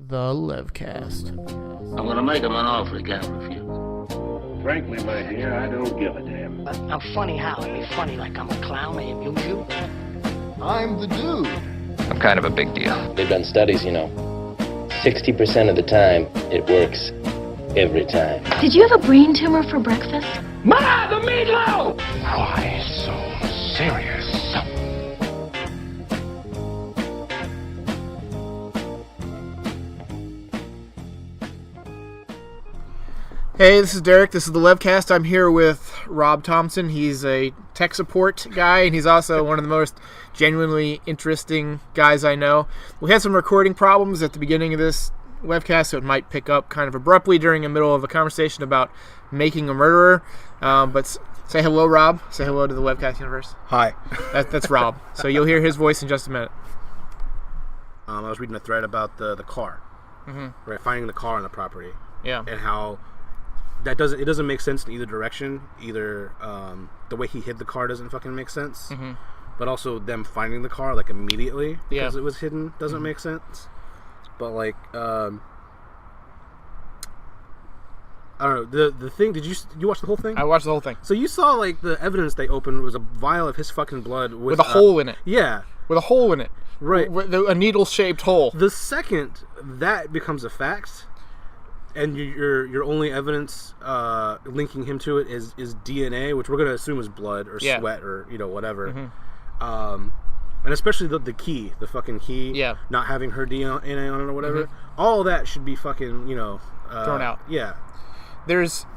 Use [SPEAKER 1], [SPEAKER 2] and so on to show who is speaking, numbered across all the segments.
[SPEAKER 1] The Levcast.
[SPEAKER 2] I'm gonna make him an offer he can't refuse.
[SPEAKER 3] Frankly, my dear, I don't give a damn.
[SPEAKER 4] I'm funny how? I mean, funny like I'm a clown, I amuse you.
[SPEAKER 1] I'm the dude.
[SPEAKER 5] I'm kind of a big deal.
[SPEAKER 6] They've done studies, 60% of the time, it works every time.
[SPEAKER 7] Did you have a brain tumor for breakfast?
[SPEAKER 2] Ma, the meatloaf!
[SPEAKER 3] Why so serious?
[SPEAKER 1] Hey, this is Derek. This is the Levcast. I'm here with Rob Thompson. He's a tech support guy, and he's also one of the most genuinely interesting guys I know. We had some recording problems at the beginning of this webcast, so it might pick up kind of abruptly during the middle of a conversation about making a murderer. But say hello, Rob. Say hello to the Webcast universe.
[SPEAKER 8] Hi.
[SPEAKER 1] That's Rob. So you'll hear his voice in just a minute.
[SPEAKER 8] I was reading a thread about the car, right? Finding the car on the property,
[SPEAKER 1] Yeah.
[SPEAKER 8] and how it doesn't make sense in either direction. Either the way he hid the car doesn't fucking make sense, but also them finding the car like immediately because it was hidden doesn't make sense. But like, I don't know. The thing. Did you watch the whole thing?
[SPEAKER 1] I watched the whole thing.
[SPEAKER 8] So you saw like the evidence they opened was a vial of his fucking blood
[SPEAKER 1] With a hole in it.
[SPEAKER 8] Yeah.
[SPEAKER 1] With a hole in it.
[SPEAKER 8] Right.
[SPEAKER 1] A needle-shaped hole.
[SPEAKER 8] The second that becomes a fact, and your only evidence linking him to it is DNA, which we're gonna assume is blood or sweat or whatever. And especially the key, the fucking key, not having her DNA on it or whatever. All that should be fucking
[SPEAKER 1] thrown out.
[SPEAKER 8] Yeah.
[SPEAKER 1] There's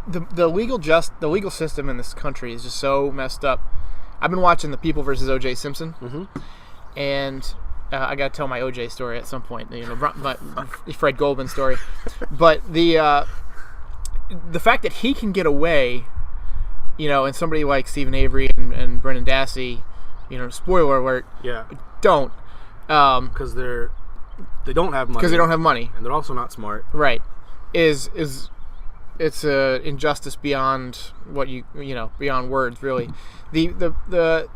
[SPEAKER 1] the legal system in this country is just so messed up. I've been watching The People versus O.J. Simpson, and I got to tell my O.J. story at some point. My Fred Goldman story, but the fact that he can get away, and somebody like Stephen Avery and Brendan Dassey, spoiler alert, don't,
[SPEAKER 8] because they don't have money.
[SPEAKER 1] Because they don't have money,
[SPEAKER 8] and they're also not smart.
[SPEAKER 1] Right. It's a injustice beyond what beyond words, really. The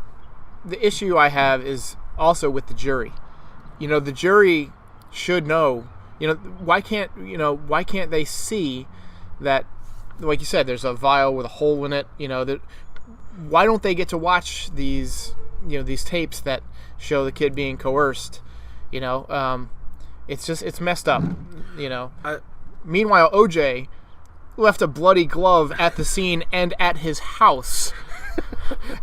[SPEAKER 1] issue I have is also with the jury. The jury should know. Why can't they see that, like you said, there's a vial with a hole in it. Why don't they get to watch these tapes that show the kid being coerced? It's messed up. Meanwhile, OJ left a bloody glove at the scene and at his house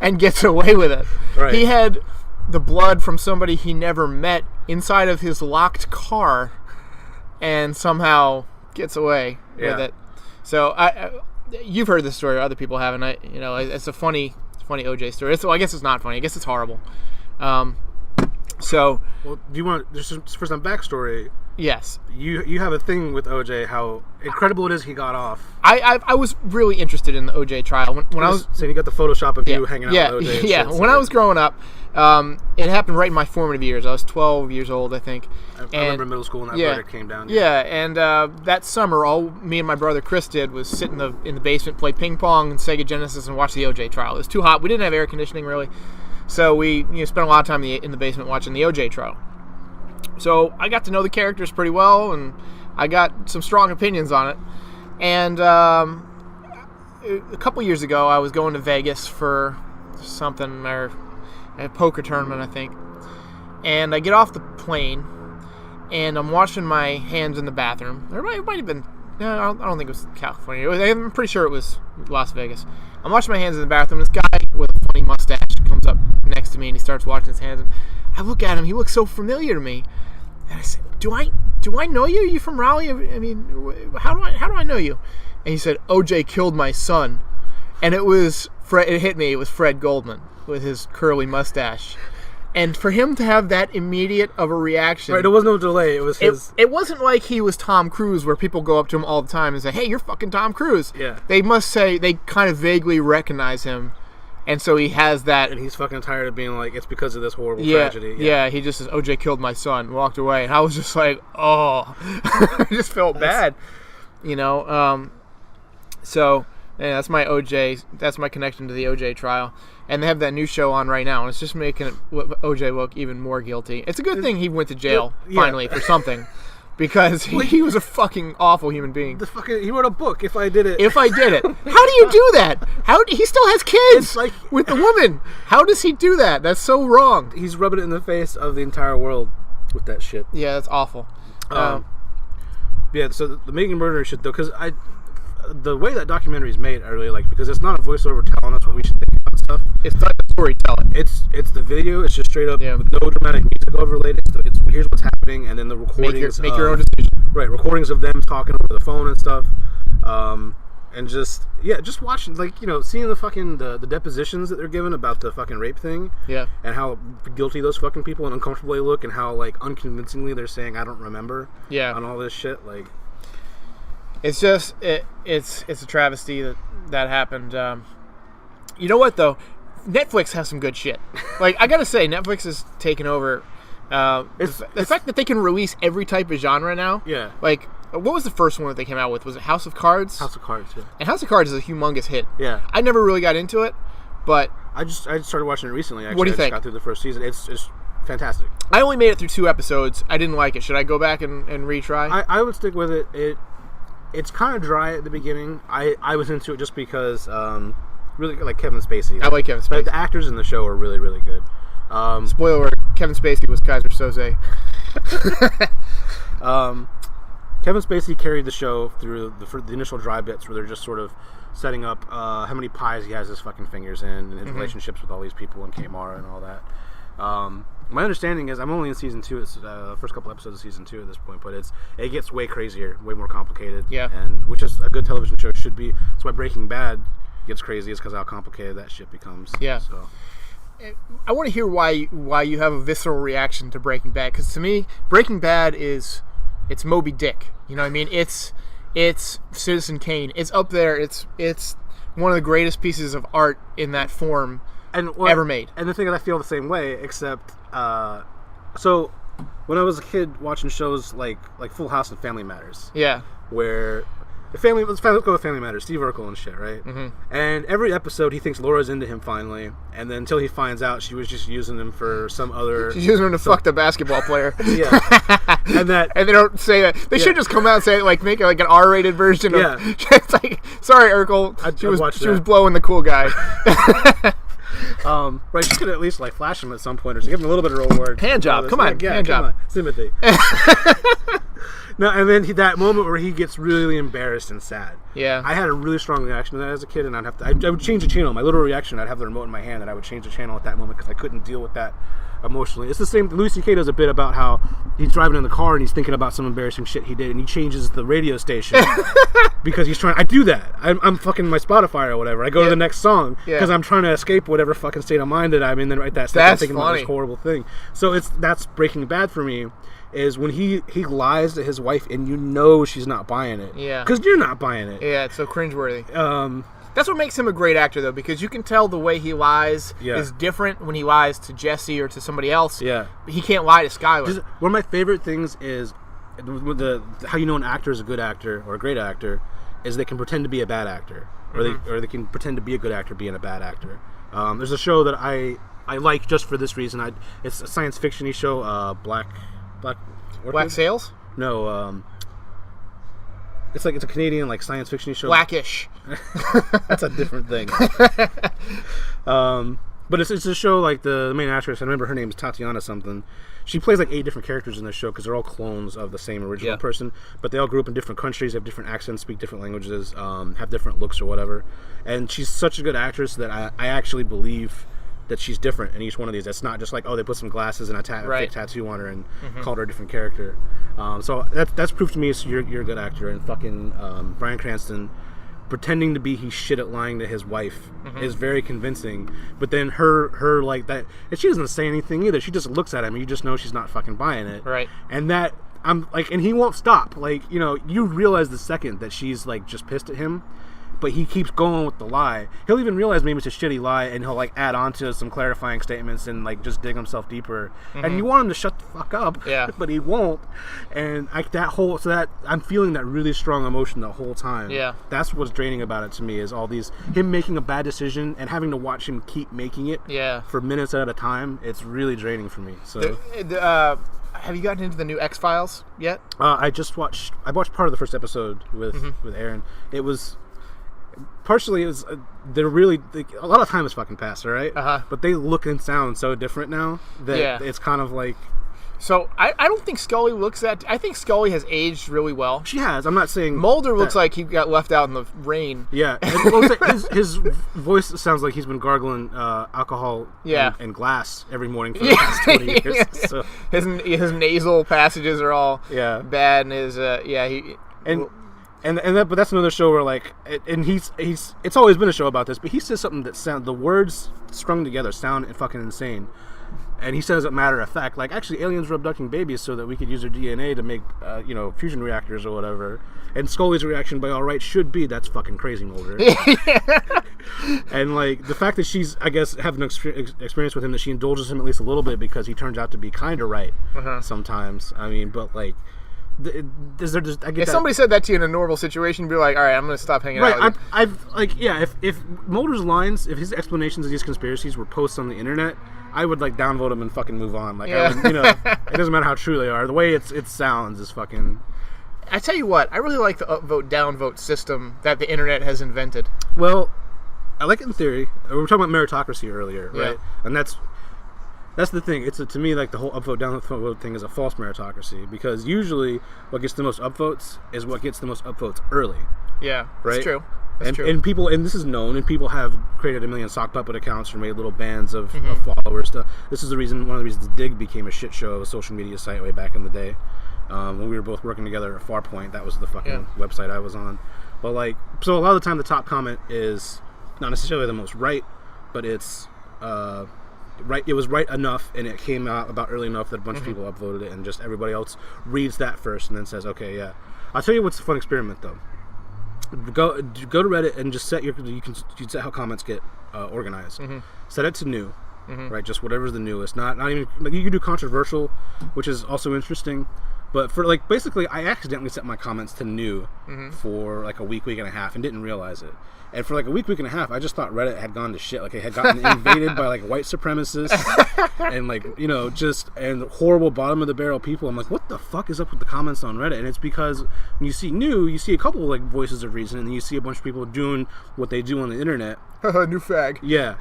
[SPEAKER 1] and gets away with it.
[SPEAKER 8] Right.
[SPEAKER 1] He had the blood from somebody he never met inside of his locked car and somehow gets away with it. So you've heard this story, or other people haven't. It's a funny OJ story. I guess it's not funny. I guess it's horrible. Well,
[SPEAKER 8] do you want just for some backstory?
[SPEAKER 1] Yes.
[SPEAKER 8] You have a thing with OJ, how incredible it is he got off.
[SPEAKER 1] I was really interested in the OJ trial when I was
[SPEAKER 8] saying you got the Photoshop of you hanging out with OJ.
[SPEAKER 1] Yeah. When I was growing up, it happened right in my formative years. I was 12 years old, I think.
[SPEAKER 8] I remember middle school when that verdict came down.
[SPEAKER 1] Yeah, and that summer, all me and my brother Chris did was sit in the basement, play ping pong and Sega Genesis, and watch the OJ trial. It was too hot. We didn't have air conditioning really, so we spent a lot of time in the basement watching the OJ trial. So I got to know the characters pretty well, and I got some strong opinions on it. And a couple years ago, I was going to Vegas for something, or a poker tournament, I think. And I get off the plane, and I'm washing my hands in the bathroom. It might have been, I don't think it was California. I'm pretty sure it was Las Vegas. I'm washing my hands in the bathroom. This guy with a funny mustache comes up next to me, and he starts washing his hands. And I look at him. He looks so familiar to me. And I said, "Do I know you? Are you from Raleigh? I mean, how do I know you?" And he said, "OJ killed my son." And it was Fred. It hit me. It was Fred Goldman with his curly mustache. And for him to have that immediate of a reaction,
[SPEAKER 8] right? There was no delay. It was his.
[SPEAKER 1] It wasn't like he was Tom Cruise, where people go up to him all the time and say, "Hey, you're fucking Tom Cruise."
[SPEAKER 8] Yeah.
[SPEAKER 1] They must say they kind of vaguely recognize him. And so he has that.
[SPEAKER 8] And he's fucking tired of being like, it's because of this horrible tragedy.
[SPEAKER 1] Yeah, he just says, OJ killed my son, walked away. And I was just like, oh. I just felt bad. So Yeah, that's my OJ. That's my connection to the OJ trial, and they have that new show on right now, and it's just making OJ look even more guilty. It's a good thing he went to jail finally for something, because he was a fucking awful human being.
[SPEAKER 8] He wrote a book. If I did it.
[SPEAKER 1] How do you do that? He still has kids with the woman. How does he do that? That's so wrong.
[SPEAKER 8] He's rubbing it in the face of the entire world with that shit.
[SPEAKER 1] Yeah, that's awful.
[SPEAKER 8] Yeah, so the Making Murderer shit though, because the way that documentary is made, I really like, because it's not a voiceover telling us what we should think about stuff.
[SPEAKER 1] It's not storytelling.
[SPEAKER 8] It's the video. It's just straight up with no dramatic music overlaid. It's here's what's happening, and then the recordings.
[SPEAKER 1] Make your own decision.
[SPEAKER 8] Right, recordings of them talking over the phone and stuff, and just watching, like, seeing the fucking the depositions that they're given about the fucking rape thing. Yeah. And how guilty those fucking people and uncomfortable they look, and how like unconvincingly they're saying I don't remember. Yeah. And all this shit, like.
[SPEAKER 1] It's just it's a travesty that happened. You know what though? Netflix has some good shit. Like, I gotta say, Netflix has taken over. The fact that they can release every type of genre now. Yeah. Like, what was the first one that they came out with? Was it House of Cards?
[SPEAKER 8] House of Cards, yeah.
[SPEAKER 1] And House of Cards is a humongous hit. Yeah. I never really got into it, but
[SPEAKER 8] I started watching it recently. Actually,
[SPEAKER 1] what do you think?
[SPEAKER 8] I just got through the first season. It's fantastic.
[SPEAKER 1] I only made it through 2 episodes. I didn't like it. Should I go back and retry?
[SPEAKER 8] I would stick with it. It's kind of dry at the beginning. I was into it just because, really, like Kevin Spacey.
[SPEAKER 1] I like Kevin Spacey.
[SPEAKER 8] Like, the actors in the show are really, really good.
[SPEAKER 1] Spoiler alert, Kevin Spacey was Kaiser Soze.
[SPEAKER 8] Kevin Spacey carried the show through the initial dry bits where they're just sort of setting up how many pies he has his fucking fingers in, and his relationships with all these people and Kmart and all that. My understanding is, I'm only in season 2. It's the first couple episodes of season 2 at this point, but it gets way crazier, way more complicated. Yeah. And which is a good television show should be. That's why Breaking Bad gets crazy, is because how complicated that shit becomes. Yeah. So
[SPEAKER 1] I want to hear why you have a visceral reaction to Breaking Bad, because to me, Breaking Bad it's Moby Dick. You know what I mean? It's Citizen Kane. It's up there. It's one of the greatest pieces of art in that form ever made.
[SPEAKER 8] And the thing is, I feel the same way, except so when I was a kid watching shows like Full House and Family Matters. Yeah. Where let's go with Family Matters, Steve Urkel and shit, right? Mm-hmm. And every episode he thinks Laura's into him finally, and then until he finds out she was just using him for some other.
[SPEAKER 1] She's using him to fuck the basketball player.
[SPEAKER 8] Yeah. And they
[SPEAKER 1] don't say that. They should just come out and say it, like, make it like an R-rated version of. It's like, sorry, Urkel, she was blowing the cool guy.
[SPEAKER 8] Right, she could at least like flash him at some point, or give him a little bit of reward.
[SPEAKER 1] Hand job, come on, hand job.
[SPEAKER 8] On. Sympathy. No, and then that moment where he gets really embarrassed and sad. Yeah, I had a really strong reaction to that as a kid, and I would change the channel. My little reaction, I'd have the remote in my hand, and I would change the channel at that moment because I couldn't deal with that emotionally. It's the same. Louis C.K. does a bit about how he's driving in the car and he's thinking about some embarrassing shit he did, and he changes the radio station because he's trying. I do that. I'm fucking my Spotify or whatever. I go to the next song because I'm trying to escape whatever fucking state of mind that I'm in. Then right that second, I'm thinking about this horrible thing. So that's Breaking Bad for me. Is when he lies to his wife and you know she's not buying it. Yeah. Because you're not buying it.
[SPEAKER 1] Yeah, it's so cringeworthy. That's what makes him a great actor, though, because you can tell the way he lies is different when he lies to Jesse or to somebody else. Yeah. He can't lie to Skylar.
[SPEAKER 8] One of my favorite things is how you know an actor is a good actor or a great actor is they can pretend to be a bad actor, or they can pretend to be a good actor being a bad actor. There's a show that I like just for this reason. It's a science fiction-y show, Black
[SPEAKER 1] Sails?
[SPEAKER 8] No, it's a Canadian like science fiction show.
[SPEAKER 1] Blackish.
[SPEAKER 8] That's a different thing. But it's a show like the main actress. I remember her name is Tatiana something. She plays like 8 different characters in this show because they're all clones of the same original person, but they all grew up in different countries, have different accents, speak different languages, have different looks or whatever. And she's such a good actress that I actually believe that she's different in each one of these. That's not just like, oh, they put some glasses and a fake tattoo on her and called her a different character. So that's proof to me you're a good actor. And fucking Bryan Cranston pretending to be he's shit at lying to his wife is very convincing. But then her like that, and she doesn't say anything either. She just looks at him and you just know she's not fucking buying it. Right. And that I'm like, and he won't stop. Like, you know, you realize the second that she's like just pissed at him. but he keeps going with the lie. He'll even realize maybe it's a shitty lie, and he'll like add on to some clarifying statements and like just dig himself deeper. And you want him to shut the fuck up, but he won't. And I'm feeling that really strong emotion the whole time. Yeah, that's what's draining about it to me, is all these him making a bad decision and having to watch him keep making it. For minutes at a time. It's really draining for me. So.
[SPEAKER 1] Have you gotten into the new X-Files yet?
[SPEAKER 8] I watched part of the first episode with Aaron. It was partially they're really a lot of time has fucking passed, all right? But they look and sound so different now that it's kind of like. So
[SPEAKER 1] I don't think Scully looks that. I think Scully has aged really well.
[SPEAKER 8] She has. I'm not saying
[SPEAKER 1] Mulder looks like he got left out in the rain.
[SPEAKER 8] Yeah, his voice sounds like he's been gargling alcohol and glass every morning for the past 20 years. So.
[SPEAKER 1] His nasal passages are all bad, and his but
[SPEAKER 8] that's another show where like, and he's it's always been a show about this, but he says something that the words strung together sound fucking insane. And he says, matter of fact, like, actually, aliens were abducting babies so that we could use their DNA to make, fusion reactors or whatever. And Scully's reaction, by all rights, should be, that's fucking crazy, Mulder. And, like, the fact that she's, I guess, having an experience with him, that she indulges him at least a little bit because he turns out to be kind of right sometimes. I mean, but, like, is there just...
[SPEAKER 1] if somebody said that to you in a normal situation, you'd be like, all right, I'm going to stop hanging out with you.
[SPEAKER 8] If Mulder's lines, if his explanations of these conspiracies were posts on the internet, I would like downvote them and fucking move on. Like, it doesn't matter how true they are. The way it sounds is fucking.
[SPEAKER 1] I tell you what, I really like the upvote downvote system that the internet has invented.
[SPEAKER 8] Well, I like it in theory. We were talking about meritocracy earlier, right? And that's the thing. It's to me like the whole upvote downvote thing is a false meritocracy, because usually what gets the most upvotes is what gets the most upvotes early.
[SPEAKER 1] Yeah,
[SPEAKER 8] right.
[SPEAKER 1] That's true.
[SPEAKER 8] And people, and this is known, and people have created a million sock puppet accounts or made little bands of followers. This is one of the reasons Dig became a shit show of a social media site way back in the day. When we were both working together at Farpoint, that was the fucking website I was on. But like, so a lot of the time the top comment is not necessarily the most right, but it's right. It was right enough, and it came out about early enough that a bunch of people upvoted it, and just everybody else reads that first and then says, okay, yeah. I'll tell you what's a fun experiment though. Go to Reddit and just set you can set how comments get organized. Set it to new, right? Just whatever's the newest. Not even like, you can do controversial, which is also interesting. But for like, basically, I accidentally set my comments to new for like a week and a half and didn't realize it. And for like a week and a half, I just thought Reddit had gone to shit. Like, it had gotten invaded by like white supremacists and like, and horrible bottom of the barrel people. I'm like, what the fuck is up with the comments on Reddit? And it's because when you see new, you see a couple of like voices of reason, and then you see a bunch of people doing what they do on the internet.
[SPEAKER 1] New fag.
[SPEAKER 8] Yeah.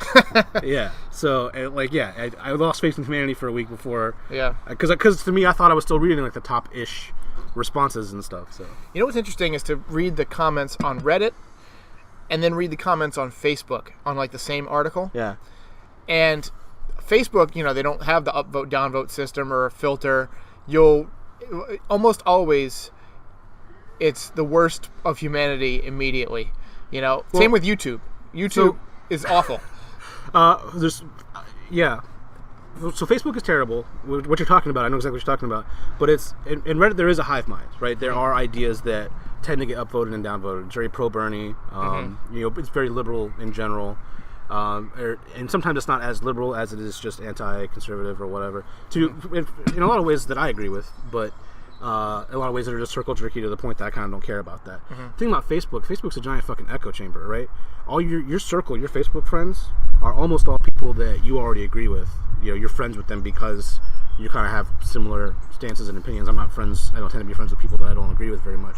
[SPEAKER 8] Yeah. So, I lost faith in humanity for a week before.
[SPEAKER 1] Yeah.
[SPEAKER 8] Because to me, I thought I was still reading like the top-ish responses and stuff. So. You
[SPEAKER 1] know what's interesting is to read the comments on Reddit and then read the comments on Facebook on like the same article.
[SPEAKER 8] Yeah.
[SPEAKER 1] And Facebook, they don't have the upvote downvote system or a filter. You'll almost always, it's the worst of humanity immediately. Same with YouTube. YouTube is awful.
[SPEAKER 8] So Facebook is terrible. What you're talking about, I know exactly what you're talking about. But it's in Reddit, there is a hive mind, right? There are ideas that tend to get upvoted and downvoted. It's very pro-Bernie. It's very liberal in general. And sometimes it's not as liberal as it is just anti-conservative or whatever. In a lot of ways that I agree with, but a lot of ways that are just circle jerky to the point that I kind of don't care about that. The thing about Facebook's a giant fucking echo chamber, right? All your circle, your Facebook friends, are almost all people that you already agree with. You're friends with them because you kind of have similar stances and opinions. I don't tend to be friends with people that I don't agree with very much.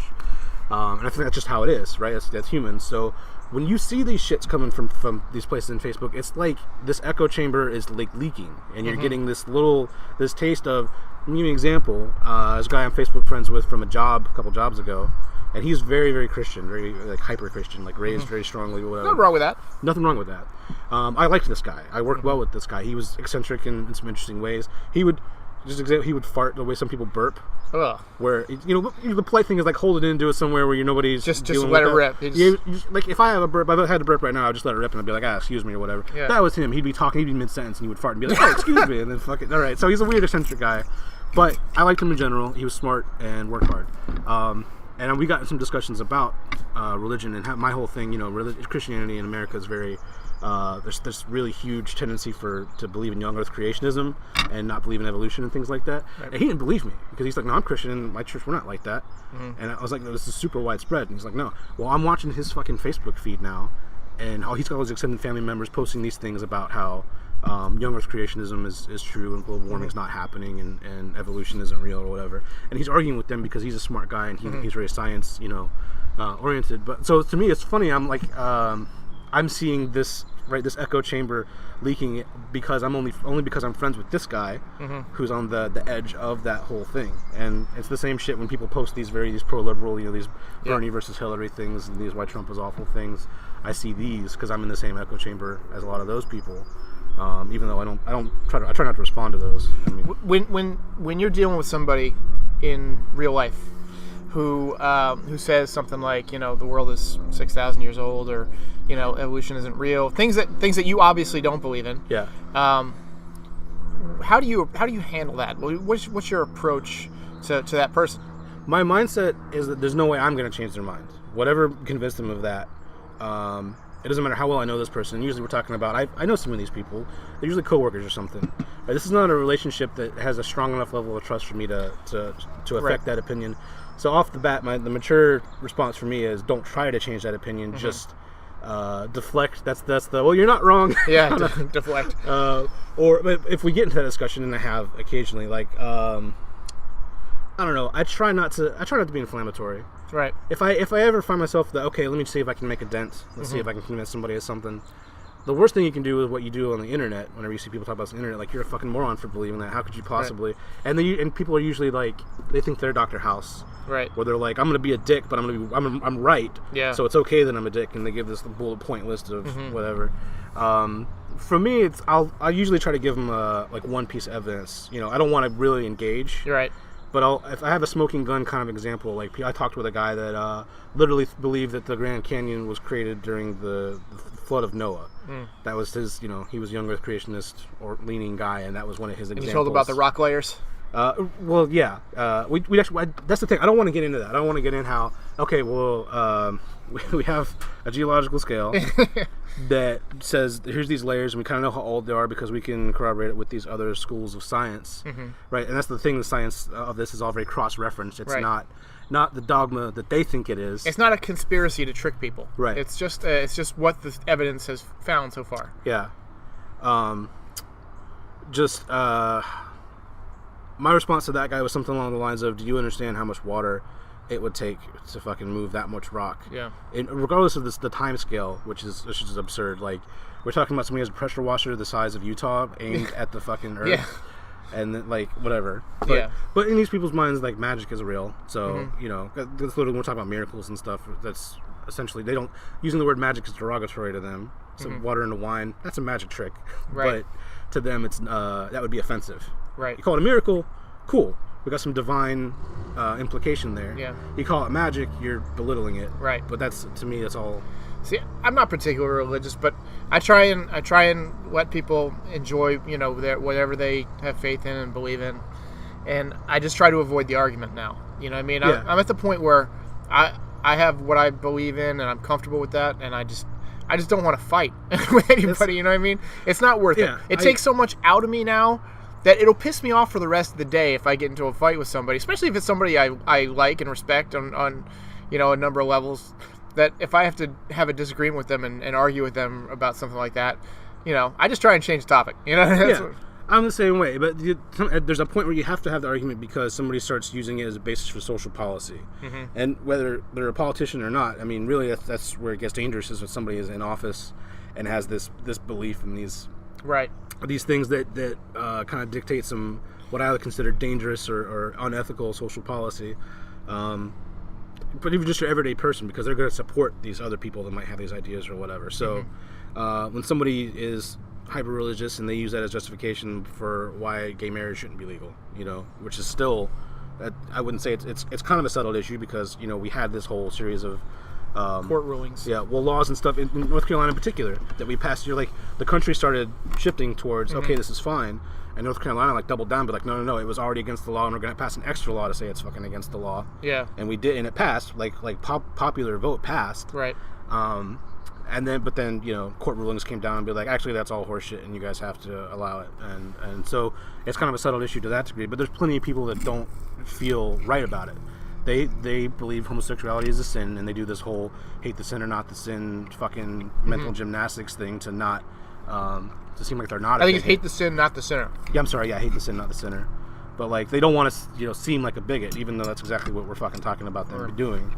[SPEAKER 8] And I think that's just how it is, right? That's human. So when you see these shits coming from these places in Facebook, it's like this echo chamber is like leaking, and you're getting this taste of. I'll give you an example. There's a guy I'm Facebook friends with from a couple jobs ago, and he's very, very Christian, very like hyper Christian, like raised very strongly. Whatever.
[SPEAKER 1] Nothing wrong with that.
[SPEAKER 8] Nothing wrong with that. I liked this guy. I worked well with this guy. He was eccentric in some interesting ways. He would fart the way some people burp.
[SPEAKER 1] Ugh.
[SPEAKER 8] Where the polite thing is like hold it in, do it somewhere where nobody's
[SPEAKER 1] just let it rip.
[SPEAKER 8] Like if I have a burp, if I had a burp right now, I'd just let it rip and I'd be like, excuse me or whatever. Yeah. That was him. He'd be talking, he'd be mid sentence, and he would fart and be like, oh, excuse me, and then fuck it. All right. So he's a weird eccentric guy, but I liked him in general. He was smart and worked hard. And we got in some discussions about religion and how my whole thing, you know, Christianity in America is very, there's this really huge tendency to believe in young earth creationism and not believe in evolution and things like that. Right. And he didn't believe me because he's like, no, I'm Christian and my church, we're not like that. And I was like, no, this is super widespread. And he's like, no. Well, I'm watching his fucking Facebook feed now, and how he's got all his extended family members posting these things about how young earth creationism is true and global warming is not happening and evolution isn't real or whatever. And he's arguing with them because he's a smart guy and he's very science, you know, oriented. But so to me, it's funny. I'm like, I'm seeing this echo chamber leaking because I'm only because I'm friends with this guy who's on the edge of that whole thing. And it's the same shit when people post these pro-liberal, you know, these Bernie versus Hillary things and these why Trump is awful things. I see these because I'm in the same echo chamber as a lot of those people. Even though I try not to respond to those. I mean,
[SPEAKER 1] when you're dealing with somebody in real life who says something like, you know, the world is 6,000 years old, or, you know, evolution isn't real, things that you obviously don't believe in.
[SPEAKER 8] Yeah.
[SPEAKER 1] How do you handle that? What's your approach to that person?
[SPEAKER 8] My mindset is that there's no way I'm going to change their mind. Whatever convinced them of that. It doesn't matter how well I know this person. Usually we're talking about, I know some of these people. They're usually coworkers or something. This is not a relationship that has a strong enough level of trust for me to affect that opinion. So off the bat, the mature response for me is don't try to change that opinion. Just deflect. That's the, well, you're not wrong.
[SPEAKER 1] Yeah, deflect.
[SPEAKER 8] But if we get into that discussion, and I have occasionally, like, I don't know. I try not to be inflammatory.
[SPEAKER 1] Right.
[SPEAKER 8] If I ever find myself that, okay, let me see if I can make a dent. Let's see if I can convince somebody of something. The worst thing you can do is what you do on the internet. Whenever you see people talk about the internet, like, you're a fucking moron for believing that. How could you possibly? Right. And people are usually like, they think they're Dr. House.
[SPEAKER 1] Right.
[SPEAKER 8] Where they're like, I'm gonna be a dick, but I'm right.
[SPEAKER 1] Yeah.
[SPEAKER 8] So it's okay that I'm a dick, and they give this bullet point list of whatever. For me, I usually try to give them like one piece of evidence. You know, I don't want to really engage.
[SPEAKER 1] You're right.
[SPEAKER 8] But if I have a smoking gun kind of example, like I talked with a guy that literally believed that the Grand Canyon was created during the flood of Noah. That was his, you know, he was a young earth creationist or leaning guy, and that was one of his examples.
[SPEAKER 1] And you told about the rock layers?
[SPEAKER 8] Well, yeah. We actually, that's the thing. I don't want to get into that. I don't want to get in how, okay, well, we have a geological scale that says here's these layers, and we kind of know how old they are because we can corroborate it with these other schools of science, right? And that's the thing. The science of this is all very cross-referenced. It's not the dogma that they think it is.
[SPEAKER 1] It's not a conspiracy to trick people.
[SPEAKER 8] Right.
[SPEAKER 1] It's just what the evidence has found so far.
[SPEAKER 8] Yeah. My response to that guy was something along the lines of, do you understand how much water it would take to fucking move that much rock?
[SPEAKER 1] Yeah.
[SPEAKER 8] And regardless of the time scale, which is absurd. Like, we're talking about somebody who has a pressure washer the size of Utah aimed at the fucking Earth. Yeah. And then, like, whatever. But in these people's minds, like, magic is real. So, you know, that's literally when we're talking about miracles and stuff. That's essentially, they don't, using the word magic is derogatory to them. So water into wine, that's a magic trick.
[SPEAKER 1] Right.
[SPEAKER 8] But to them, it's that would be offensive.
[SPEAKER 1] Right.
[SPEAKER 8] You call it a miracle, cool. We got some divine implication there.
[SPEAKER 1] Yeah.
[SPEAKER 8] You call it magic, you're belittling it.
[SPEAKER 1] Right.
[SPEAKER 8] But that's, to me, that's all.
[SPEAKER 1] See, I'm not particularly religious, but I try and let people enjoy, you know, whatever they have faith in and believe in, and I just try to avoid the argument now. You know what I mean?
[SPEAKER 8] Yeah.
[SPEAKER 1] I'm at the point where I have what I believe in, and I'm comfortable with that, and I just don't want to fight with anybody. You know what I mean? It's not worth it. It takes so much out of me now that it'll piss me off for the rest of the day if I get into a fight with somebody, especially if it's somebody I like and respect on you know, a number of levels. That if I have to have a disagreement with them and argue with them about something like that, you know, I just try and change the topic. You know?
[SPEAKER 8] I'm the same way. But there's a point where you have to have the argument because somebody starts using it as a basis for social policy. And whether they're a politician or not, I mean, really, that's where it gets dangerous, is when somebody is in office and has this belief in these things that kind of dictate some what I would consider dangerous or unethical social policy. But even just your everyday person, because they're going to support these other people that might have these ideas or whatever. So when somebody is hyper-religious and they use that as justification for why gay marriage shouldn't be legal, you know, which is still, I wouldn't say it's kind of a settled issue, because, you know, we had this whole series of
[SPEAKER 1] court rulings.
[SPEAKER 8] Yeah, well, laws and stuff in North Carolina in particular that we passed. You're like the country started shifting towards okay, this is fine, and North Carolina like doubled down, but like no, it was already against the law, and we're going to pass an extra law to say it's fucking against the law.
[SPEAKER 1] Yeah,
[SPEAKER 8] and we did, and it passed. Like popular vote passed.
[SPEAKER 1] Right.
[SPEAKER 8] But then court rulings came down and be like, actually that's all horseshit, and you guys have to allow it, and so it's kind of a settled issue to that degree. But there's plenty of people that don't feel right about it. They believe homosexuality is a sin, and they do this whole hate the sin or not the sin fucking mental gymnastics thing to not to seem like they're not.
[SPEAKER 1] I think it's hate the sin, not the sinner.
[SPEAKER 8] Yeah, I'm sorry. Yeah, hate the sin, not the sinner. But like they don't want to seem like a bigot, even though that's exactly what we're fucking talking about them doing.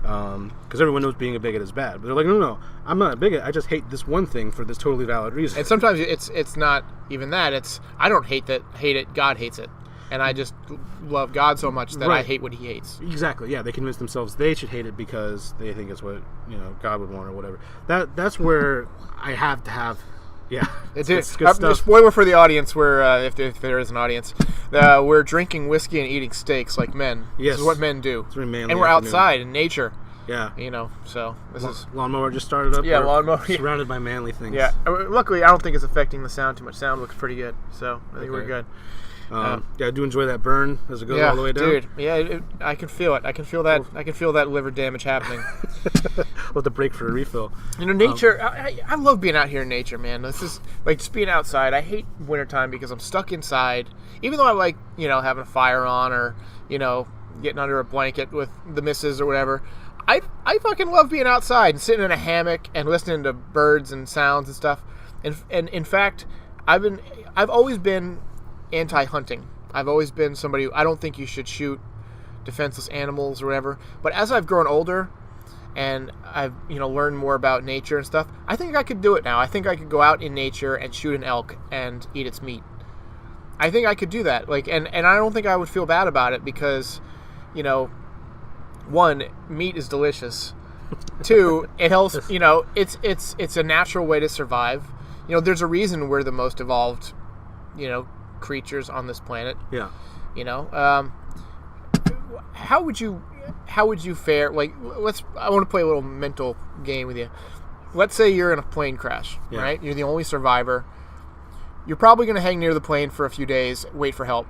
[SPEAKER 8] Because everyone knows being a bigot is bad, but they're like, no, I'm not a bigot. I just hate this one thing for this totally valid reason.
[SPEAKER 1] And sometimes it's not even that. It's I don't hate it. God hates it. And I just love God so much that I hate what he hates.
[SPEAKER 8] Exactly, yeah. They convince themselves they should hate it because they think it's what God would want or whatever. That's where I have to have, yeah.
[SPEAKER 1] It's good stuff. Spoiler for the audience, where if there is an audience, we're drinking whiskey and eating steaks like men.
[SPEAKER 8] Yes.
[SPEAKER 1] This is what men do.
[SPEAKER 8] It's very manly
[SPEAKER 1] and we're
[SPEAKER 8] afternoon.
[SPEAKER 1] Outside in nature.
[SPEAKER 8] Yeah.
[SPEAKER 1] So this is...
[SPEAKER 8] Lawnmower just started up.
[SPEAKER 1] Yeah, lawnmower.
[SPEAKER 8] Surrounded by manly things.
[SPEAKER 1] Yeah. Luckily, I don't think it's affecting the sound too much. Sound looks pretty good, so I think we're good.
[SPEAKER 8] I do enjoy that burn as it goes all the way down.
[SPEAKER 1] Dude. Yeah, I can feel it. I can feel that. I can feel that liver damage happening.
[SPEAKER 8] We'll have to break for a refill.
[SPEAKER 1] Nature. I love being out here in nature, man. This is like just being outside. I hate wintertime because I'm stuck inside. Even though I like having a fire on or getting under a blanket with the missus or whatever. I fucking love being outside and sitting in a hammock and listening to birds and sounds and stuff. And in fact, I've always been anti-hunting. I've always been somebody I don't think you should shoot defenseless animals or whatever. But as I've grown older and I've learned more about nature and stuff, I think I could do it now. I think I could go out in nature and shoot an elk and eat its meat. I think I could do that. And I don't think I would feel bad about it because, one, meat is delicious. Two, it helps. It's a natural way to survive. There's a reason we're the most evolved, creatures on this planet.
[SPEAKER 8] Yeah.
[SPEAKER 1] How would you fare? I want to play a little mental game with you. Let's say you're in a plane crash, right? You're the only survivor. You're probably going to hang near the plane for a few days, wait for help.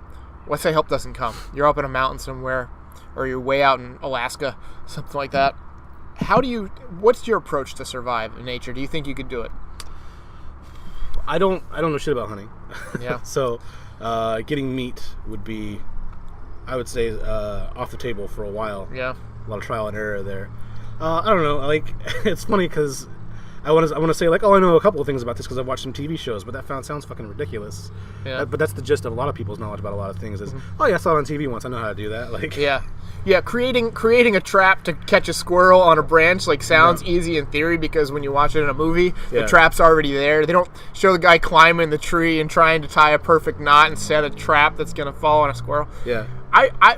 [SPEAKER 1] Let's say help doesn't come. You're up in a mountain somewhere, or you're way out in Alaska, something like that. What's your approach to survive in nature? Do you think you could do it?
[SPEAKER 8] I don't know shit about hunting.
[SPEAKER 1] Yeah.
[SPEAKER 8] So, getting meat would be, I would say, off the table for a while.
[SPEAKER 1] Yeah.
[SPEAKER 8] A lot of trial and error there. I don't know. It's funny because I want to say I know a couple of things about this because I've watched some TV shows, but that sounds fucking ridiculous.
[SPEAKER 1] Yeah.
[SPEAKER 8] But that's the gist of a lot of people's knowledge about a lot of things is, oh yeah, I saw it on TV once. I know how to do that.
[SPEAKER 1] Yeah, creating a trap to catch a squirrel on a branch sounds easy in theory because when you watch it in a movie, the trap's already there. They don't show the guy climbing the tree and trying to tie a perfect knot and set a trap that's going to fall on a squirrel.
[SPEAKER 8] Yeah.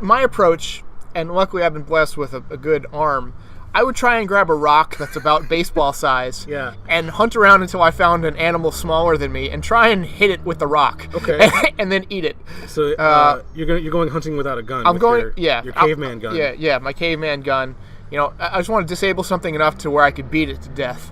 [SPEAKER 1] My approach, and luckily I've been blessed with a good arm, I would try and grab a rock that's about baseball size and hunt around until I found an animal smaller than me and try and hit it with the rock.
[SPEAKER 8] Okay.
[SPEAKER 1] And then eat it.
[SPEAKER 8] So you're going hunting without a gun.
[SPEAKER 1] I'm going
[SPEAKER 8] your caveman gun.
[SPEAKER 1] Yeah, my caveman gun. I just want to disable something enough to where I could beat it to death.